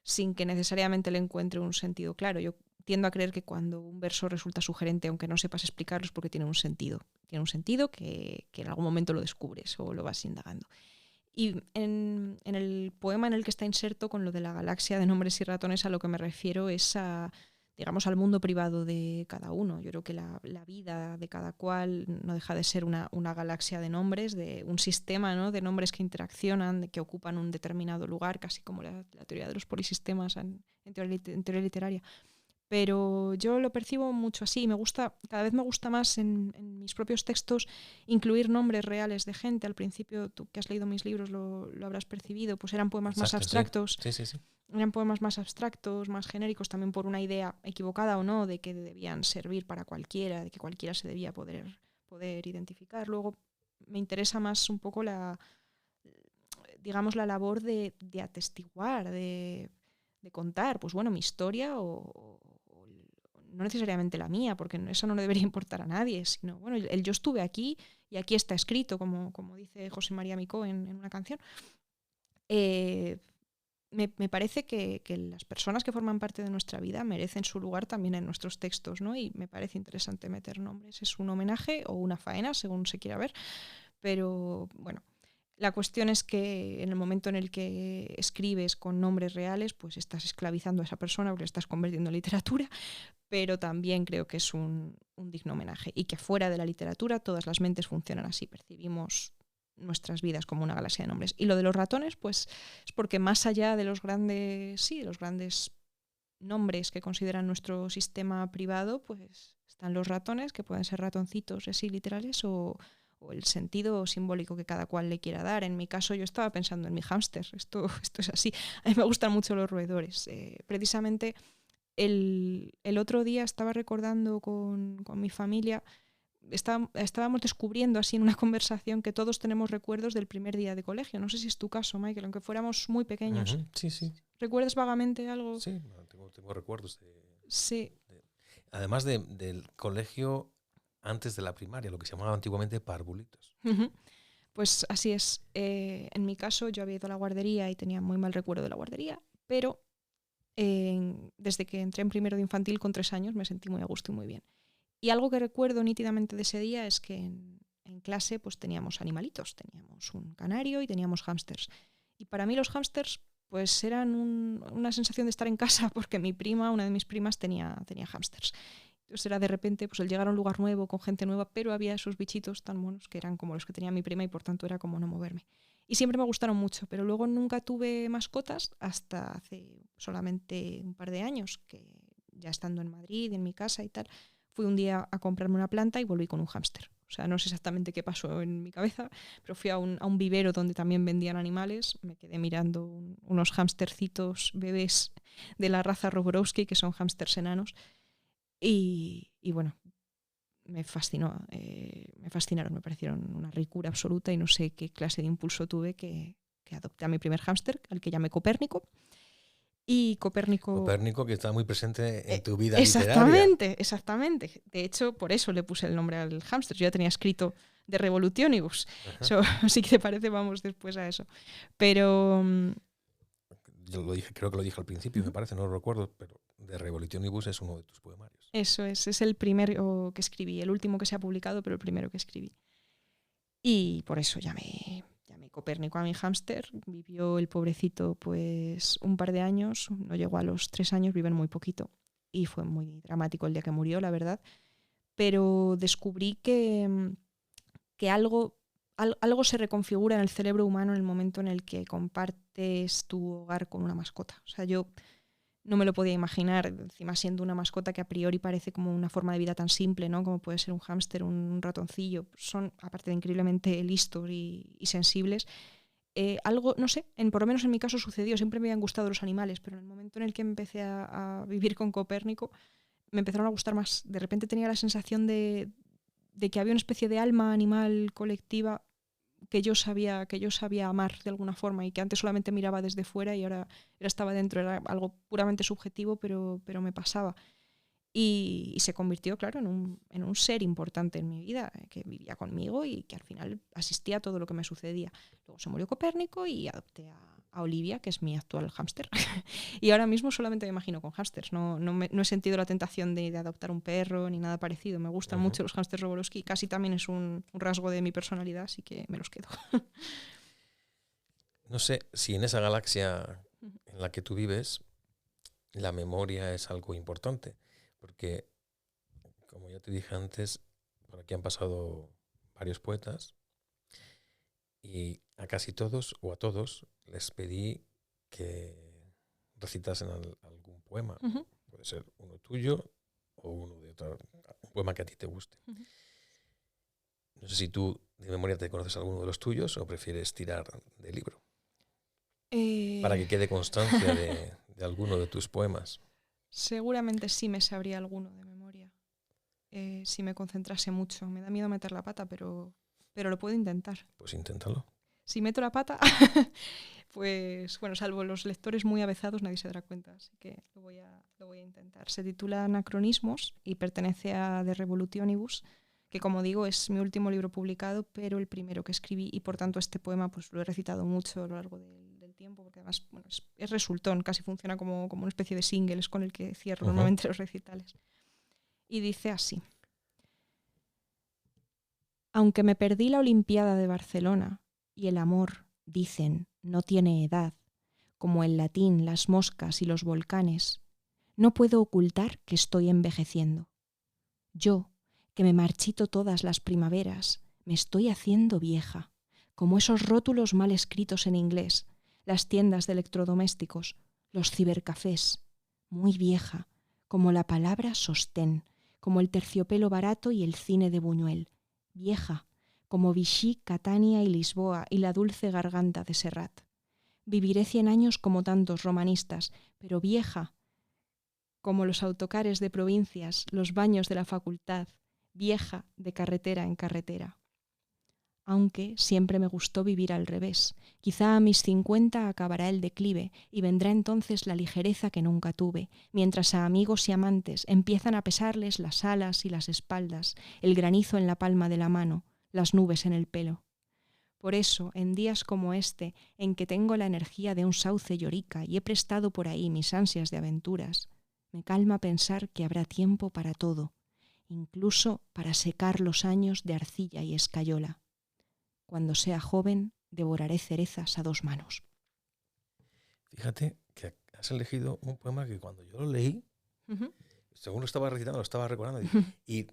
sin que necesariamente le encuentre un sentido claro. Yo tiendo a creer que cuando un verso resulta sugerente, aunque no sepas explicarlo, es porque tiene un sentido. Tiene un sentido que en algún momento lo descubres o lo vas indagando. Y en el poema en el que está inserto, con lo de la galaxia de nombres y ratones, a lo que me refiero es digamos, al mundo privado de cada uno. Yo creo que la vida de cada cual no deja de ser una galaxia de nombres, de un sistema, ¿no?, de nombres que interaccionan, que ocupan un determinado lugar, casi como la teoría de los polisistemas en teoría literaria. Pero yo lo percibo mucho así. Cada vez me gusta más en mis propios textos incluir nombres reales de gente. Al principio, tú que has leído mis libros lo habrás percibido, pues eran poemas más abstractos. Sí. Eran poemas más abstractos, más genéricos, también por una idea equivocada o no, de que debían servir para cualquiera, de que cualquiera se debía poder identificar. Luego me interesa más un poco la labor de atestiguar, de contar, pues bueno, mi historia o no necesariamente la mía, porque eso no le debería importar a nadie, sino, bueno, yo estuve aquí y aquí está escrito, como dice José María Micó en una canción. Me parece que las personas que forman parte de nuestra vida merecen su lugar también en nuestros textos, ¿no? Y me parece interesante meter nombres. Es un homenaje o una faena, según se quiera ver, pero bueno. La cuestión es que en el momento en el que escribes con nombres reales, pues estás esclavizando a esa persona porque la estás convirtiendo en literatura, pero también creo que es un digno homenaje y que fuera de la literatura todas las mentes funcionan así, percibimos nuestras vidas como una galaxia de nombres. Y lo de los ratones, pues es porque más allá de los grandes nombres que consideran nuestro sistema privado, pues están los ratones, que pueden ser ratoncitos así literales o el sentido simbólico que cada cual le quiera dar. En mi caso yo estaba pensando en mi hámster, esto es así. A mí me gustan mucho los roedores. Precisamente el otro día estaba recordando con mi familia, estábamos descubriendo así en una conversación que todos tenemos recuerdos del primer día de colegio. No sé si es tu caso, Michael, aunque fuéramos muy pequeños. Uh-huh. Sí. ¿Recuerdas vagamente algo? Sí, tengo recuerdos Sí. Además del colegio antes de la primaria, lo que se llamaba antiguamente parvulitos. Uh-huh. Pues así es. En mi caso yo había ido a la guardería y tenía muy mal recuerdo de la guardería, pero desde que entré en primero de infantil con 3 años me sentí muy a gusto y muy bien. Y algo que recuerdo nítidamente de ese día es que en clase pues teníamos animalitos, teníamos un canario y teníamos hámsters. Y para mí los hámsters pues eran una sensación de estar en casa porque una de mis primas tenía hámsters. Entonces era de repente pues el llegar a un lugar nuevo con gente nueva, pero había esos bichitos tan monos que eran como los que tenía mi prima y por tanto era como no moverme. Y siempre me gustaron mucho, pero luego nunca tuve mascotas hasta hace solamente un par de años, que ya estando en Madrid, en mi casa y tal, fui un día a comprarme una planta y volví con un hámster. O sea, no sé exactamente qué pasó en mi cabeza, pero fui a un vivero donde también vendían animales, me quedé mirando unos hámstercitos bebés de la raza Roborowski, que son hámsters enanos, y bueno, me fascinaron, me parecieron una ricura absoluta y no sé qué clase de impulso tuve que adopté a mi primer hámster, al que llamé Copérnico. Y Copérnico que está muy presente en tu vida exactamente, literaria. Exactamente. De hecho, por eso le puse el nombre al hámster. Yo ya tenía escrito de Revolutionibus. Eso, si te parece, vamos después a eso. Pero... Yo lo dije, creo que lo dije al principio, me parece, no lo recuerdo, pero de Revolutionibus es uno de tus poemarios. Eso es el primero que escribí, el último que se ha publicado, pero el primero que escribí. Y por eso llamé Copérnico a mi hámster. Vivió el pobrecito pues un par de años, no llegó a los 3 años, viven muy poquito. Y fue muy dramático el día que murió, la verdad. Pero descubrí que algo se reconfigura en el cerebro humano en el momento en el que compartes tu hogar con una mascota. O sea, yo no me lo podía imaginar, encima siendo una mascota que a priori parece como una forma de vida tan simple, ¿no? Como puede ser un hámster, un ratoncillo. Son, aparte de increíblemente listos y sensibles, algo, no sé, por lo menos en mi caso sucedió. Siempre me habían gustado los animales, pero en el momento en el que empecé a vivir con Copérnico, me empezaron a gustar más. De repente tenía la sensación de que había una especie de alma animal colectiva que yo sabía amar de alguna forma y que antes solamente miraba desde fuera y ahora estaba dentro. Era algo puramente subjetivo, pero me pasaba. Y se convirtió, claro, en un ser importante en mi vida, que vivía conmigo y que al final asistía a todo lo que me sucedía. Luego se murió Copérnico y adopté a Olivia, que es mi actual hámster. Y ahora mismo solamente me imagino con hámsters. No he sentido la tentación de adoptar un perro ni nada parecido. Me gustan mucho los hámsters Robolowski. Casi también es un rasgo de mi personalidad, así que me los quedo. No sé si en esa galaxia en la que tú vives la memoria es algo importante, porque, como ya te dije antes, por aquí han pasado varios poetas y a casi todos o a todos les pedí que recitasen algún poema. Puede ser uno tuyo o uno de otro, un poema que a ti te guste. No sé si tú de memoria te conoces alguno de los tuyos o prefieres tirar del libro. Para que quede constancia de alguno de tus poemas. Seguramente sí me sabría alguno de memoria. Si me concentrase mucho. Me da miedo meter la pata, pero lo puedo intentar. Pues inténtalo. Si meto la pata, pues bueno, salvo los lectores muy avezados, nadie se dará cuenta, así que lo voy a intentar. Se titula Anacronismos y pertenece a De Revolutionibus, que como digo es mi último libro publicado, pero el primero que escribí, y por tanto este poema pues lo he recitado mucho a lo largo del tiempo, porque además bueno, es resultón, casi funciona como una especie de single, es con el que cierro normalmente los recitales. Y dice así: aunque me perdí la Olimpiada de Barcelona, y el amor, dicen, no tiene edad, como el latín, las moscas y los volcanes, no puedo ocultar que estoy envejeciendo. Yo, que me marchito todas las primaveras, me estoy haciendo vieja, como esos rótulos mal escritos en inglés, las tiendas de electrodomésticos, los cibercafés, muy vieja, como la palabra sostén, como el terciopelo barato y el cine de Buñuel, vieja, como Vichy, Catania y Lisboa y la dulce garganta de Serrat. Viviré 100 años como tantos romanistas, pero vieja, como los autocares de provincias, los baños de la facultad, vieja de carretera en carretera. Aunque siempre me gustó vivir al revés. Quizá a mis 50 acabará el declive y vendrá entonces la ligereza que nunca tuve, mientras a amigos y amantes empiezan a pesarles las alas y las espaldas, el granizo en la palma de la mano, las nubes en el pelo. Por eso, en días como este, en que tengo la energía de un sauce llorica y he prestado por ahí mis ansias de aventuras, me calma pensar que habrá tiempo para todo, incluso para secar los años de arcilla y escayola. Cuando sea joven, devoraré cerezas a 2 manos. Fíjate que has elegido un poema que cuando yo lo leí, según lo estaba recitando, lo estaba recordando. Y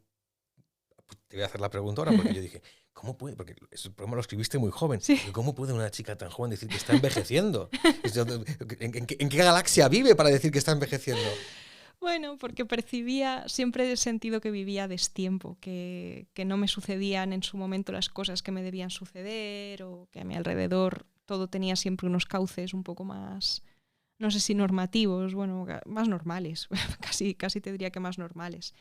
te voy a hacer la pregunta ahora, porque yo dije, ¿cómo puede? Porque ese poema lo escribiste muy joven. Sí. ¿Cómo puede una chica tan joven decir que está envejeciendo? ¿En qué galaxia vive para decir que está envejeciendo? Bueno, porque siempre he sentido que vivía a destiempo, que no me sucedían en su momento las cosas que me debían suceder, o que a mi alrededor todo tenía siempre unos cauces un poco más, no sé si normativos, bueno, más normales, casi te diría que más normales.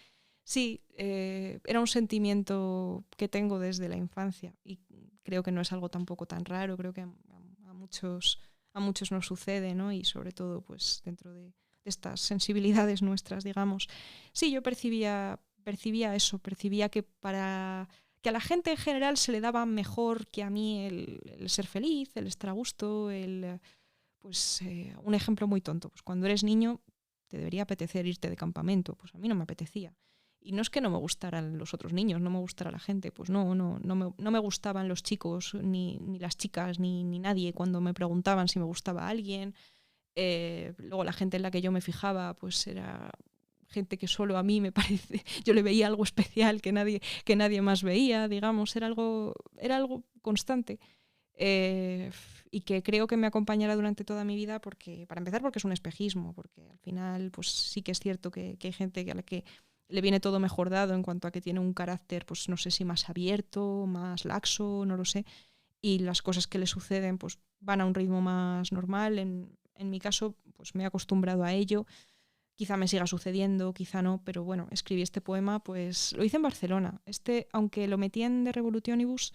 Sí, era un sentimiento que tengo desde la infancia y creo que no es algo tampoco tan raro, creo que a muchos nos sucede, ¿no? Y sobre todo pues dentro de estas sensibilidades nuestras, digamos. Sí, yo percibía eso, percibía que para que a la gente en general se le daba mejor que a mí el ser feliz, el estar a gusto, un ejemplo muy tonto. Pues cuando eres niño te debería apetecer irte de campamento. Pues a mí no me apetecía. Y no es que no me gustaran los otros niños, no me gustara la gente. Pues no me gustaban los chicos, ni las chicas, ni nadie cuando me preguntaban si me gustaba alguien. Luego la gente en la que yo me fijaba pues era gente que solo a mí me parece, yo le veía algo especial que nadie más veía, digamos, era algo constante. Y que creo que me acompañará durante toda mi vida porque, para empezar, porque es un espejismo, porque al final pues sí que es cierto que hay gente a la que le viene todo mejor dado en cuanto a que tiene un carácter, pues no sé si más abierto, más laxo, no lo sé, y las cosas que le suceden pues van a un ritmo más normal. En mi caso pues me he acostumbrado a ello, quizá me siga sucediendo, quizá no, pero bueno, escribí este poema, pues lo hice en Barcelona. Aunque lo metí en De Revolutionibus,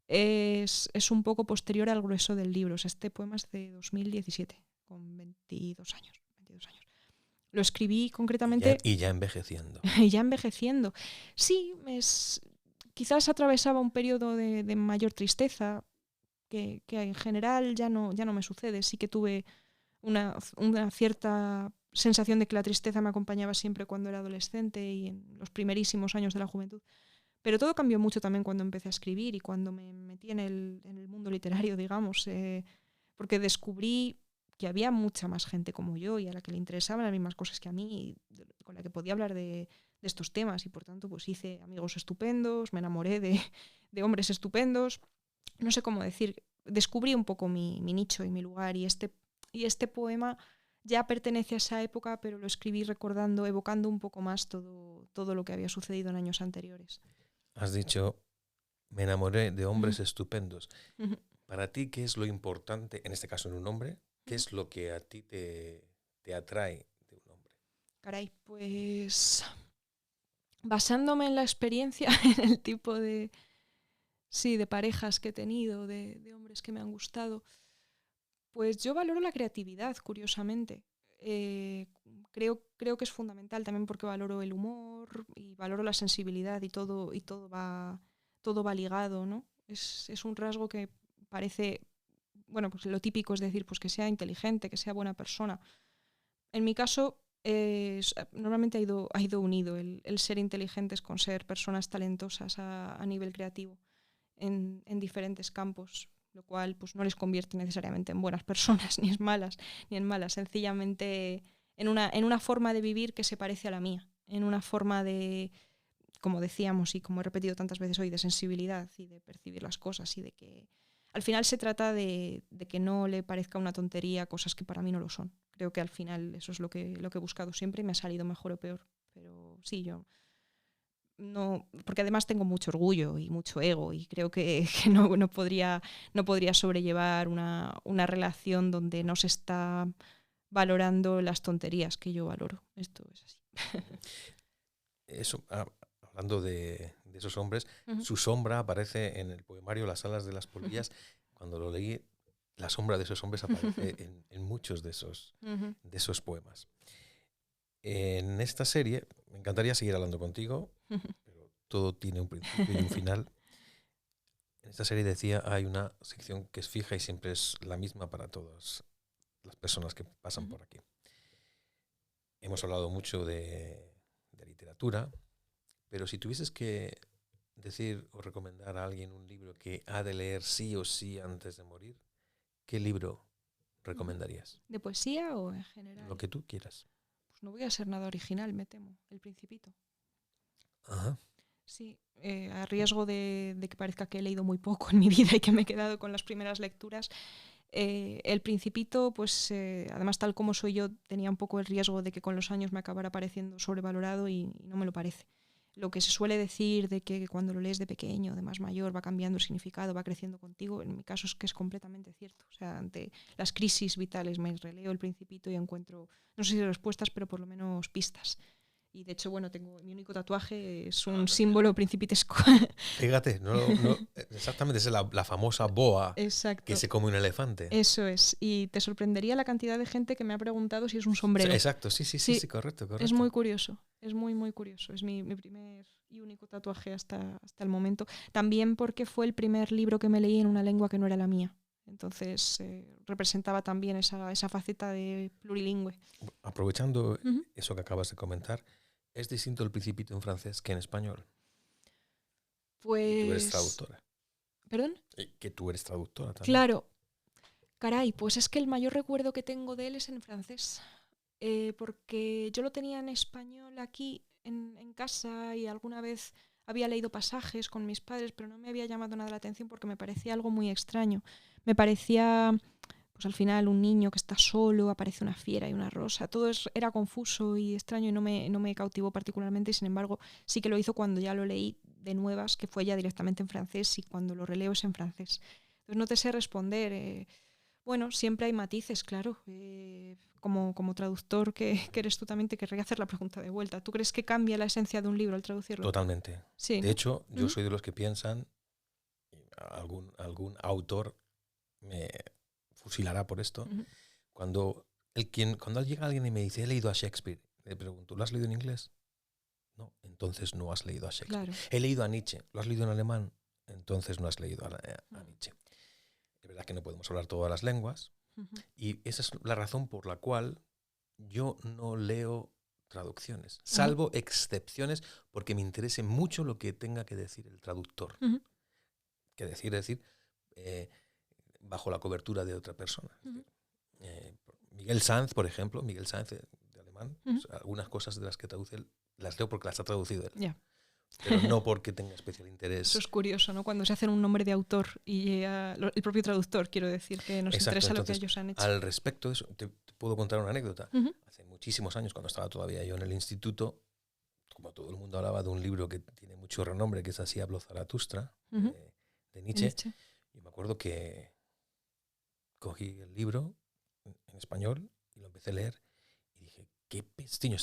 es un poco posterior al grueso del libro. O sea, este poema es de 2017, con 22 años. Lo escribí concretamente... Y ya envejeciendo. Y ya envejeciendo. Sí, quizás atravesaba un periodo de mayor tristeza, que en general ya no me sucede. Sí que tuve una cierta sensación de que la tristeza me acompañaba siempre cuando era adolescente y en los primerísimos años de la juventud. Pero todo cambió mucho también cuando empecé a escribir y cuando me metí en el mundo literario, digamos, porque descubrí que había mucha más gente como yo y a la que le interesaban las mismas cosas que a mí, y con la que podía hablar de estos temas, y por tanto pues hice amigos estupendos, me enamoré de hombres estupendos, no sé cómo decir, descubrí un poco mi nicho y mi lugar, y este poema ya pertenece a esa época, pero lo escribí recordando, evocando un poco más todo lo que había sucedido en años anteriores. Has dicho, me enamoré de hombres estupendos. Para ti, ¿qué es lo importante, en este caso en un hombre? ¿Qué es lo que a ti te atrae de un hombre? Caray, pues basándome en la experiencia, en el tipo de parejas que he tenido, de hombres que me han gustado, pues yo valoro la creatividad, curiosamente. Creo que es fundamental también porque valoro el humor y valoro la sensibilidad, y todo va ligado, ¿no? Es un rasgo que parece, bueno, pues lo típico es decir, pues que sea inteligente, que sea buena persona. En mi caso, normalmente ha ido unido el ser inteligentes con ser personas talentosas a nivel creativo en diferentes campos, lo cual pues no les convierte necesariamente en buenas personas, ni en malas, sencillamente en una forma de vivir que se parece a la mía, en una forma de, como decíamos y como he repetido tantas veces hoy, de sensibilidad y de percibir las cosas, y de que al final se trata de que no le parezca una tontería cosas que para mí no lo son. Creo que al final eso es lo que he buscado siempre y me ha salido mejor o peor. Pero sí, yo no, porque además tengo mucho orgullo y mucho ego, y creo que no podría sobrellevar una relación donde no se está valorando las tonterías que yo valoro. Esto es así. Eso, hablando de esos hombres, su sombra aparece en el poemario Las alas de las polillas. Cuando lo leí, la sombra de esos hombres aparece en muchos de esos poemas. En esta serie, me encantaría seguir hablando contigo, pero todo tiene un principio y un final. En esta serie, decía, hay una sección que es fija y siempre es la misma para todas las personas que pasan por aquí. Hemos hablado mucho de literatura, pero si tuvieses que decir o recomendar a alguien un libro que ha de leer sí o sí antes de morir, ¿qué libro recomendarías? ¿De poesía o en general? Lo que tú quieras. Pues no voy a ser nada original, me temo. El Principito. Ajá. Sí, a riesgo de que parezca que he leído muy poco en mi vida y que me he quedado con las primeras lecturas, El Principito, pues además, tal como soy yo, tenía un poco el riesgo de que con los años me acabara pareciendo sobrevalorado, y no me lo parece. Lo que se suele decir de que cuando lo lees de pequeño, de más mayor, va cambiando el significado, va creciendo contigo, en mi caso es que es completamente cierto. O sea, ante las crisis vitales me releo El Principito y encuentro, no sé si respuestas, pero por lo menos pistas. Y de hecho, bueno, tengo mi único tatuaje, es un símbolo principitesco. Fíjate, exactamente, es la famosa boa. Exacto. Que se come un elefante. Eso es. Y te sorprendería la cantidad de gente que me ha preguntado si es un sombrero. Exacto, sí, correcto. Es muy curioso, es muy, muy curioso. Es mi primer y único tatuaje hasta el momento. También porque fue el primer libro que me leí en una lengua que no era la mía. Entonces representaba también esa faceta de plurilingüe. Aprovechando eso que acabas de comentar, ¿es distinto el Principito en francés que en español? Pues... Y tú eres traductora. ¿Perdón? Y que tú eres traductora también. Claro. Caray, pues es que el mayor recuerdo que tengo de él es en francés. Porque yo lo tenía en español aquí en casa y alguna vez había leído pasajes con mis padres, pero no me había llamado nada la atención porque me parecía algo muy extraño. Me parecía, pues al final, un niño que está solo, aparece una fiera y una rosa. Todo era confuso y extraño y no me cautivó particularmente. Y sin embargo, sí que lo hizo cuando ya lo leí de nuevas, que fue ya directamente en francés, y cuando lo releo es en francés. Entonces no te sé responder. Bueno, siempre hay matices, claro. Como traductor que eres tú también, te querría hacer la pregunta de vuelta. ¿Tú crees que cambia la esencia de un libro al traducirlo? Totalmente. Sí, de ¿no? hecho, yo soy de los que piensan, algún autor me fusilará por esto, cuando llega alguien y me dice, he leído a Shakespeare, le pregunto, ¿lo has leído en inglés? No, entonces no has leído a Shakespeare. Claro. He leído a Nietzsche, ¿lo has leído en alemán? Entonces no has leído a Nietzsche. Es verdad que no podemos hablar todas las lenguas, y esa es la razón por la cual yo no leo traducciones, salvo excepciones, porque me interese mucho lo que tenga que decir el traductor. Que decir, bajo la cobertura de otra persona. Miguel Sanz, por ejemplo, Miguel Sanz de alemán, pues, algunas cosas de las que traduce él, las leo porque las ha traducido él. Yeah. Pero no porque tenga especial interés. Eso es curioso, ¿no? Cuando se hace un nombre de autor y el propio traductor, quiero decir, que nos interesa lo que ellos han hecho. Al respecto de eso, te puedo contar una anécdota. Hace muchísimos años, cuando estaba todavía yo en el instituto, como todo el mundo hablaba de un libro que tiene mucho renombre, que es Así habló Zaratustra, de Nietzsche, y me acuerdo que cogí el libro en español y lo empecé a leer y dije, qué pestiño,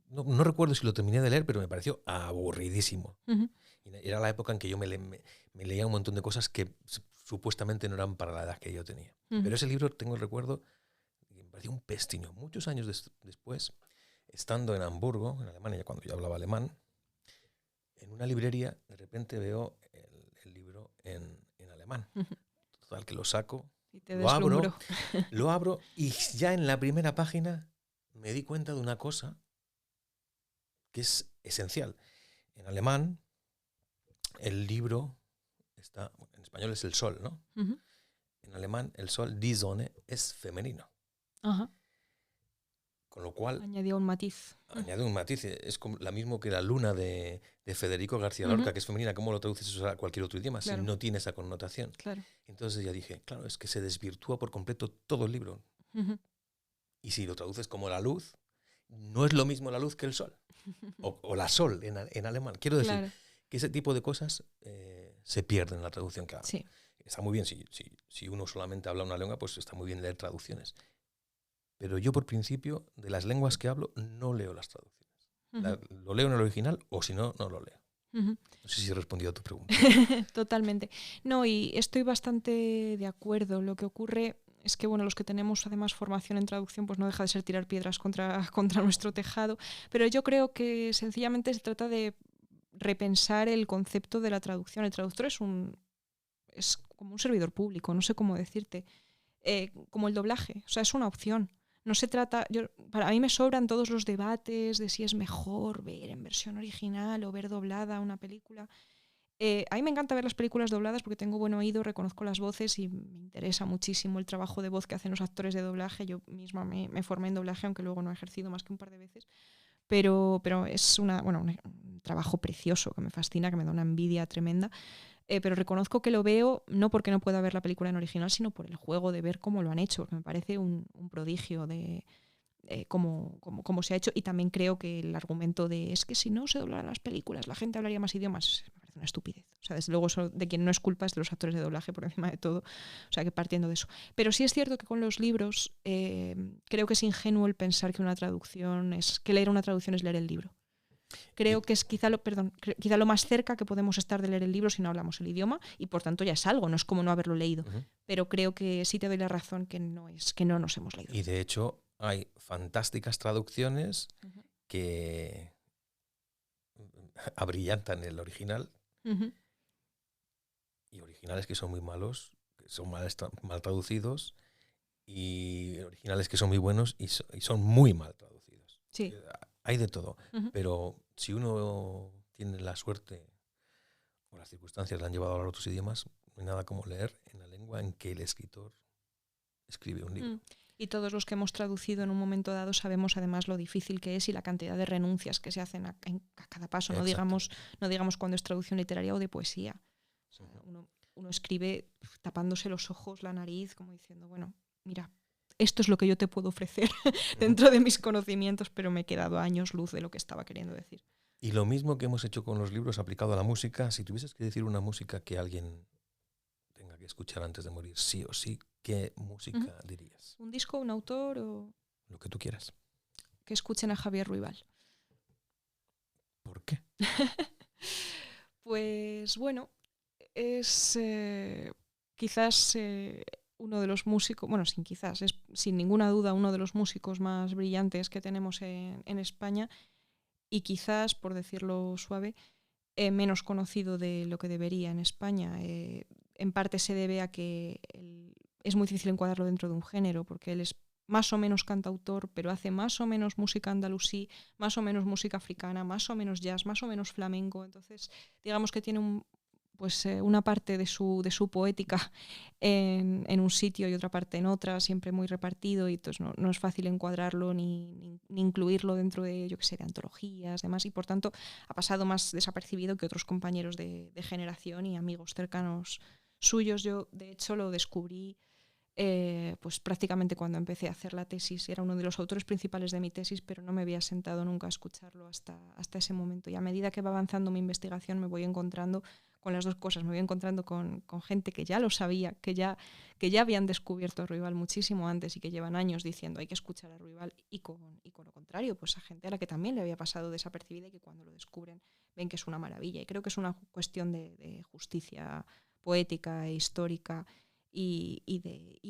no recuerdo si lo terminé de leer, pero me pareció aburridísimo. Y era la época en que yo me leía un montón de cosas que supuestamente no eran para la edad que yo tenía. Pero ese libro, tengo el recuerdo, y me pareció un pestiño. Muchos años después, estando en Hamburgo, en Alemania, cuando yo hablaba alemán, en una librería, de repente veo el libro en alemán. Total, que lo saco, y te lo abro y ya en la primera página me di cuenta de una cosa que es esencial. En alemán, el libro está, en español es el sol, ¿no? En alemán, el sol, die Sonne, es femenino. Con lo cual... Añadió un matiz. Añade un matiz. Es como la mismo que la luna de Federico García Lorca, que es femenina. ¿Cómo lo traduces eso a cualquier otro idioma? Claro. Si no tiene esa connotación. Claro. Entonces ya dije, claro, es que se desvirtúa por completo todo el libro. Y si lo traduces como la luz, no es lo mismo la luz que el sol. O la sol en alemán. Quiero decir que ese tipo de cosas se pierden en la traducción que hago. Sí. Está muy bien, si uno solamente habla una lengua, pues está muy bien leer traducciones. Pero yo, por principio, de las lenguas que hablo, no leo las traducciones. Lo leo en el original o si no, no lo leo. No sé si he respondido a tu pregunta. Totalmente. No, y estoy bastante de acuerdo. Lo que ocurre es que, bueno, los que tenemos además formación en traducción, pues no deja de ser tirar piedras contra nuestro tejado. Pero yo creo que sencillamente se trata de repensar el concepto de la traducción. El traductor es como un servidor público, no sé cómo decirte. Como el doblaje, o sea, es una opción. No se trata, para mí me sobran todos los debates de si es mejor ver en versión original o ver doblada una película. A mí me encanta ver las películas dobladas porque tengo buen oído, reconozco las voces y me interesa muchísimo el trabajo de voz que hacen los actores de doblaje. Yo misma me formé en doblaje, aunque luego no he ejercido más que un par de veces. Pero es un trabajo precioso que me fascina, que me da una envidia tremenda. Pero reconozco que lo veo no porque no pueda ver la película en original, sino por el juego de ver cómo lo han hecho, que me parece un prodigio de cómo se ha hecho. Y también creo que el argumento de es que si no se doblaran las películas la gente hablaría más idiomas, me parece parece una estupidez. O sea, desde luego eso de quien no es culpa es de los actores de doblaje por encima de todo. O sea, que partiendo de eso. Pero sí es cierto que con los libros creo que es ingenuo el pensar que leer una traducción es leer el libro. Creo que es quizá lo más cerca que podemos estar de leer el libro si no hablamos el idioma, y por tanto ya es algo, no es como no haberlo leído. Ujú. Pero creo que sí te doy la razón que no nos hemos leído. Y de hecho hay fantásticas traducciones Ujú. que abrillantan el original, Ujú. y originales que son muy malos, que son mal traducidos, y originales que son muy buenos y son muy mal traducidos. Sí. Hay de todo, Ujú. pero si uno tiene la suerte o las circunstancias le han llevado a hablar otros idiomas, no hay nada como leer en la lengua en que el escritor escribe un libro. Y todos los que hemos traducido en un momento dado sabemos además lo difícil que es y la cantidad de renuncias que se hacen a cada paso, no digamos cuando es traducción literaria o de poesía. O sea, uno escribe tapándose los ojos, la nariz, como diciendo, bueno, mira, esto es lo que yo te puedo ofrecer dentro de mis conocimientos, pero me he quedado a años luz de lo que estaba queriendo decir. Y lo mismo que hemos hecho con los libros aplicado a la música, si tuvieses que decir una música que alguien tenga que escuchar antes de morir, sí o sí, ¿qué música dirías? ¿Un disco, un autor o Lo que tú quieras. que escuchen a Javier Ruibal? ¿Por qué? Pues bueno, es quizás uno de los músicos, bueno, es sin ninguna duda uno de los músicos más brillantes que tenemos en España, y quizás, por decirlo suave, menos conocido de lo que debería en España. En parte se debe a que es muy difícil encuadrarlo dentro de un género, porque él es más o menos cantautor, pero hace más o menos música andalusí, más o menos música africana, más o menos jazz, más o menos flamenco. Entonces, digamos que tiene una parte de su poética en un sitio y otra parte en otra, siempre muy repartido, y entonces no es fácil encuadrarlo ni incluirlo dentro de, yo qué sé, de antologías, demás, y por tanto ha pasado más desapercibido que otros compañeros de generación y amigos cercanos suyos. Yo, de hecho, lo descubrí pues prácticamente cuando empecé a hacer la tesis. Era uno de los autores principales de mi tesis, pero no me había sentado nunca a escucharlo hasta ese momento. Y a medida que va avanzando mi investigación me voy encontrando con las dos cosas. Me voy encontrando con gente que ya lo sabía, que ya habían descubierto a Ruibal muchísimo antes y que llevan años diciendo hay que escuchar a Ruibal, y con lo contrario, pues a gente a la que también le había pasado desapercibida y que cuando lo descubren ven que es una maravilla. Y creo que es una cuestión de justicia poética e histórica, y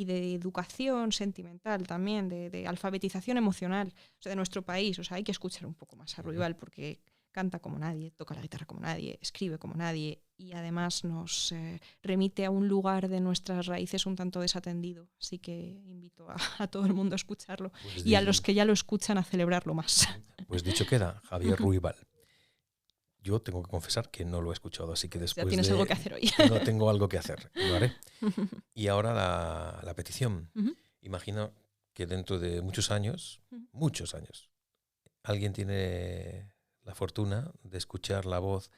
de educación sentimental también, de alfabetización emocional, o sea, de nuestro país. O sea, hay que escuchar un poco más a Ruibal porque canta como nadie, toca la guitarra como nadie, escribe como nadie, y además nos remite a un lugar de nuestras raíces un tanto desatendido. Así que invito a todo el mundo a escucharlo, Pues y a los que ya lo escuchan a celebrarlo más. Pues dicho queda, Javier Ruibal. Yo tengo que confesar que no lo he escuchado, así que Pues ya después tienes algo que hacer hoy. tengo algo que hacer, lo haré. Y ahora la petición. Imagino que dentro de muchos años, alguien tiene la fortuna de escuchar la voz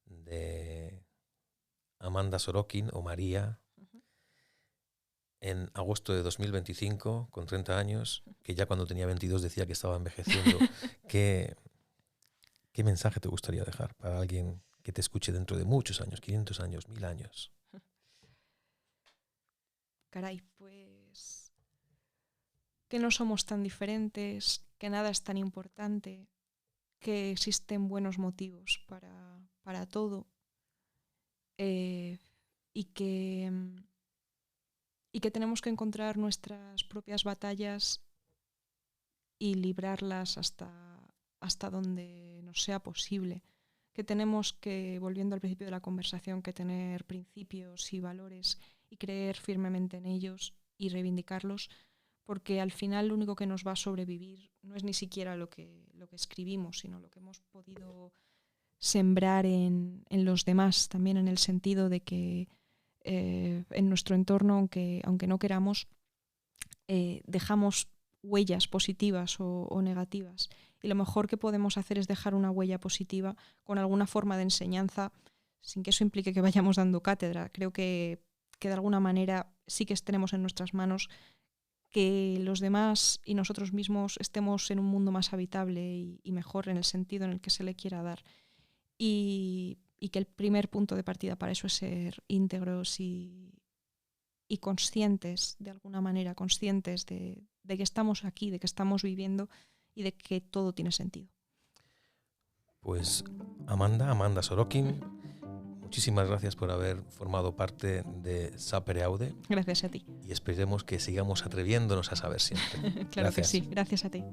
de Amanda Sorokin o María en agosto de 2025, con 30 años, que ya cuando tenía 22 decía que estaba envejeciendo. ¿Qué mensaje te gustaría dejar para alguien que te escuche dentro de muchos años, 500 años, 1000 años? Caray, pues que no somos tan diferentes, que nada es tan importante, que existen buenos motivos para todo, y que tenemos que encontrar nuestras propias batallas y librarlas hasta donde nos sea posible. Que tenemos que, volviendo al principio de la conversación, que tener principios y valores y creer firmemente en ellos y reivindicarlos, porque al final lo único que nos va a sobrevivir no es ni siquiera lo que escribimos, sino lo que hemos podido sembrar en los demás, también en el sentido de que en nuestro entorno, aunque no queramos, dejamos huellas positivas o negativas. Y lo mejor que podemos hacer es dejar una huella positiva con alguna forma de enseñanza, sin que eso implique que vayamos dando cátedra. Creo que de alguna manera sí que tenemos en nuestras manos que los demás y nosotros mismos estemos en un mundo más habitable y mejor en el sentido en el que se le quiera dar. Y que el primer punto de partida para eso es ser íntegros y conscientes, de alguna manera, conscientes de que estamos aquí, de que estamos viviendo y de que todo tiene sentido. Pues Amanda Sorokin, muchísimas gracias por haber formado parte de Sapere Aude. Gracias a ti. Y esperemos que sigamos atreviéndonos a saber siempre. Claro Gracias. que sí, gracias a ti.